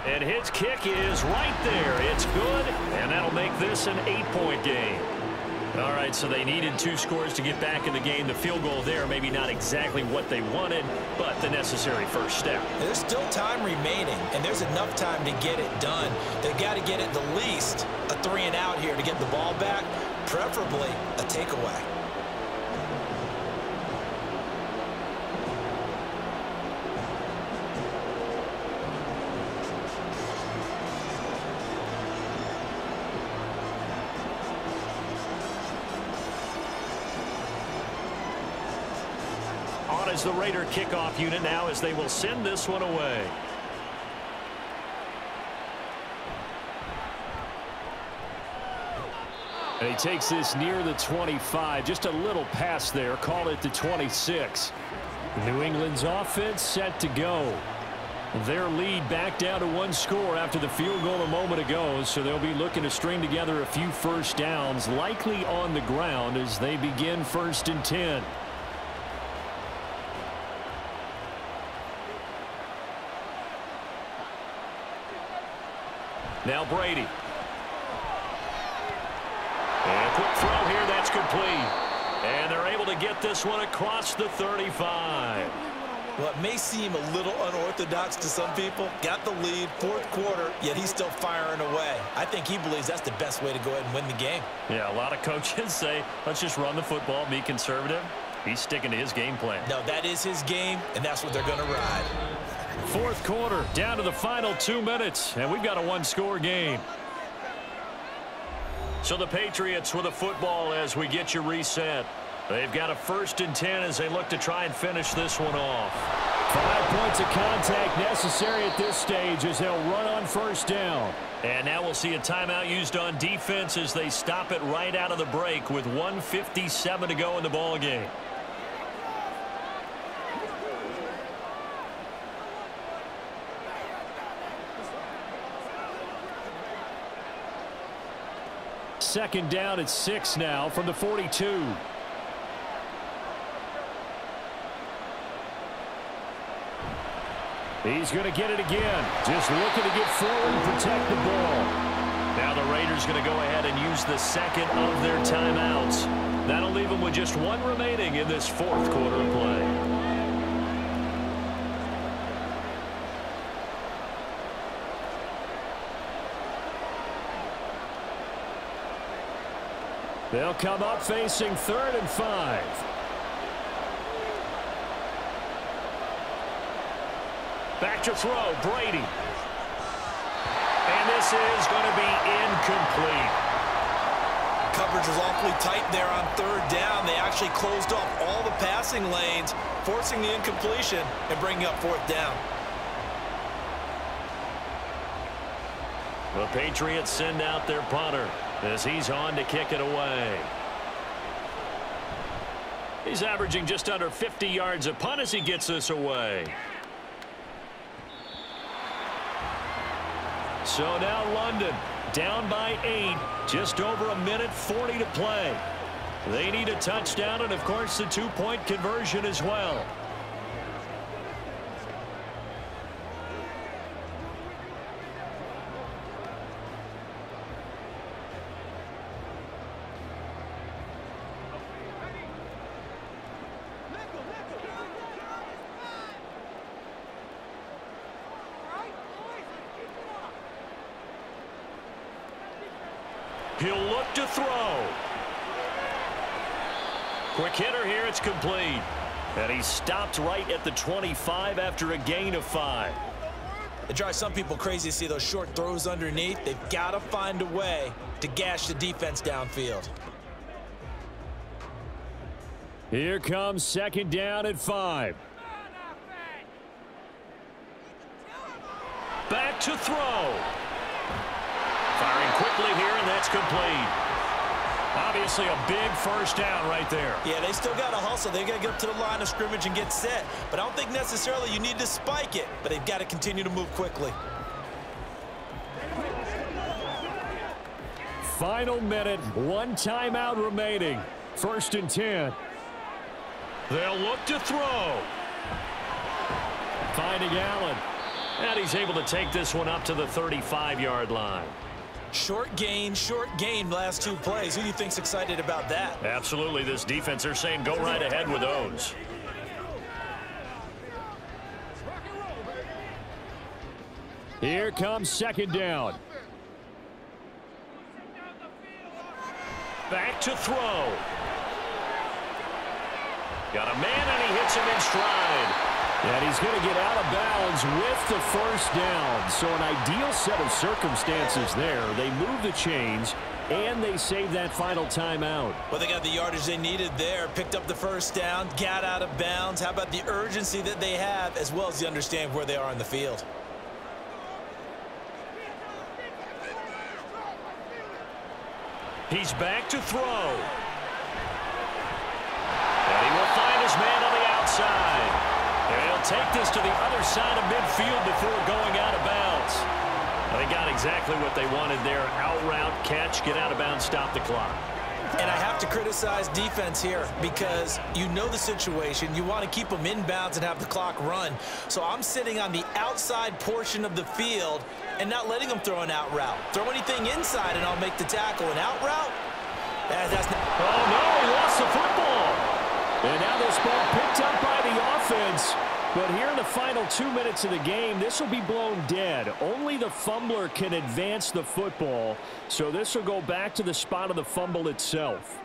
And his kick is right there. It's good, and that'll make this an 8-point game. All right, so they needed 2 scores to get back in the game. The field goal there, maybe not exactly what they wanted, but the necessary first step. There's still time remaining, and there's enough time to get it done. They've got to get at the least a 3-and-out here to get the ball back, preferably a takeaway. As the Raider kickoff unit now as they will send this one away. And he takes this near the 25. Just a little pass there. Call it the 26. New England's offense set to go. Their lead back down to 1 score after the field goal a moment ago. So they'll be looking to string together a few first downs, likely on the ground as they begin 1st and 10. Now Brady. And quick throw here, that's complete. And they're able to get this one across the 35. Well, it may seem a little unorthodox to some people. Got the lead, 4th quarter, yet he's still firing away. I think he believes that's the best way to go ahead and win the game. Yeah, a lot of coaches say, let's just run the football, be conservative. He's sticking to his game plan. No, that is his game, and that's what they're going to ride. 4th quarter, down to the final 2 minutes, and we've got a 1-score game. So the Patriots with a football as we get you reset. They've got a 1st and 10 as they look to try and finish this one off. 5 points of contact necessary at this stage as they'll run on 1st down. And now we'll see a timeout used on defense as they stop it right out of the break with 1:57 to go in the ball game. Second down at 6 now from the 42. He's going to get it again. Just looking to get forward and protect the ball. Now the Raiders going to go ahead and use the second of their timeouts. That'll leave them with just 1 remaining in this 4th quarter of play. They'll come up facing 3rd and 5. Back to throw, Brady. And this is going to be incomplete. Coverage was awfully tight there on 3rd down. They actually closed off all the passing lanes, forcing the incompletion and bringing up 4th down. The Patriots send out their punter as he's on to kick it away. He's averaging just under 50 yards a punt as he gets this away. So now London down by 8, just over 1:40 to play. They need a touchdown and, of course, the 2-point conversion as well. He'll look to throw. Quick hitter here, it's complete. And he stopped right at the 25 after a gain of 5. It drives some people crazy to see those short throws underneath. They've got to find a way to gash the defense downfield. Here comes 2nd down at 5. Back to throw. Firing quickly here, and that's complete. Obviously a big 1st down right there. Yeah, they still got to hustle. They got to get up to the line of scrimmage and get set. But I don't think necessarily you need to spike it, but they've got to continue to move quickly. Final minute, 1 timeout remaining. 1st and 10. They'll look to throw. Finding Allen. And he's able to take this one up to the 35-yard line. Short gain, last 2 plays. Who do you think's excited about that? Absolutely. This defense, they're saying go right ahead with those. Here comes 2nd down. Back to throw. Got a man, and he hits him in stride. And he's going to get out of bounds with the 1st down. So an ideal set of circumstances there. They move the chains, and they save that final timeout. Well, they got the yardage they needed there. Picked up the 1st down, got out of bounds. How about the urgency that they have, as well as the understanding where they are in the field? He's back to throw. And he will find his man on the outside. And he'll take this to the other side of midfield before going out of bounds. They got exactly what they wanted there. Out route, catch, get out of bounds, stop the clock. And I have to criticize defense here because you know the situation. You want to keep them in bounds and have the clock run. So I'm sitting on the outside portion of the field and not letting them throw an out route. Throw anything inside and I'll make the tackle. An out route? That's not... Oh, no, he lost the football. And now this ball picked up by the offense. But here in the final 2 minutes of the game, this will be blown dead. Only the fumbler can advance the football. So this will go back to the spot of the fumble itself.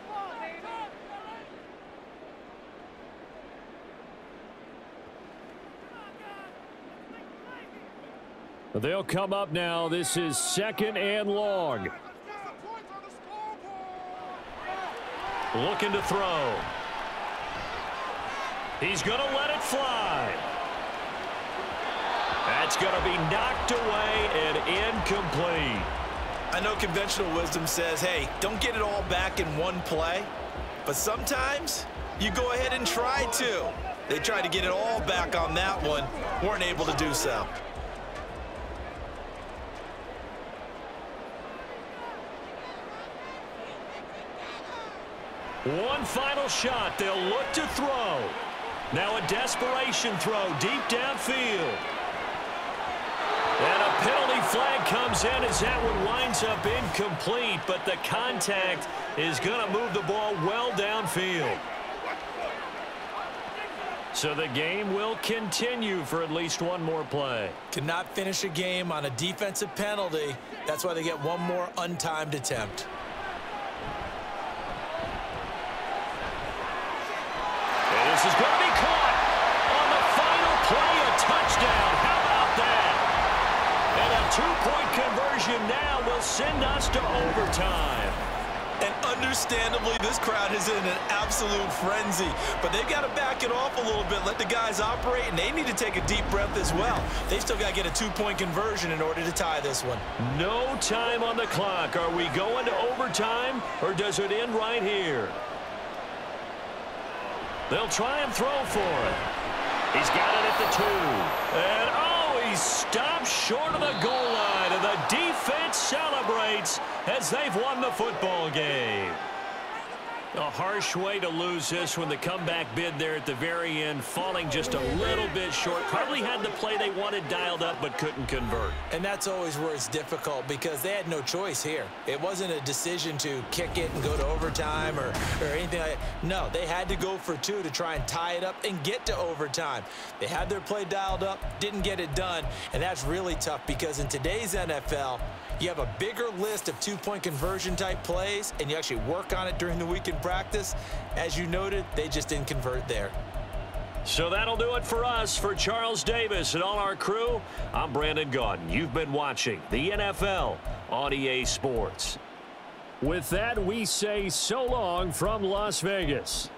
They'll come up now. This is 2nd and long. Looking to throw. He's going to let it fly. That's going to be knocked away and incomplete. I know conventional wisdom says, hey, don't get it all back in one play. But sometimes you go ahead and try to. They tried to get it all back on that one. Weren't able to do so. One final shot. They'll look to throw. Now a desperation throw deep downfield. And a penalty flag comes in as that one winds up incomplete, but the contact is going to move the ball well downfield. So the game will continue for at least one more play. Cannot finish a game on a defensive penalty. That's why they get one more untimed attempt. And this is going to be caught on the final play, a touchdown. How about that? And a two-point conversion now will send us to overtime. And understandably, this crowd is in an absolute frenzy. But they've got to back it off a little bit, let the guys operate, and they need to take a deep breath as well. They've still got to get a two-point conversion in order to tie this one. No time on the clock. Are we going to overtime, or does it end right here? They'll try and throw for it. He's got it at the 2. And, oh, he stops short of the goal line, and the defense celebrates as they've won the football game. A harsh way to lose this when the comeback bid there at the very end, falling just a little bit short. Probably had the play they wanted dialed up but couldn't convert. And that's always where it's difficult because they had no choice here. It wasn't a decision to kick it and go to overtime or anything like that. No, they had to go for 2 to try and tie it up and get to overtime. They had their play dialed up, didn't get it done, and that's really tough because in today's NFL, you have a bigger list of two-point conversion type plays, and you actually work on it during the week in practice. As you noted, they just didn't convert there. So that'll do it for us. For Charles Davis and all our crew, I'm Brandon Gaudin. You've been watching the NFL on EA Sports. With that, we say so long from Las Vegas.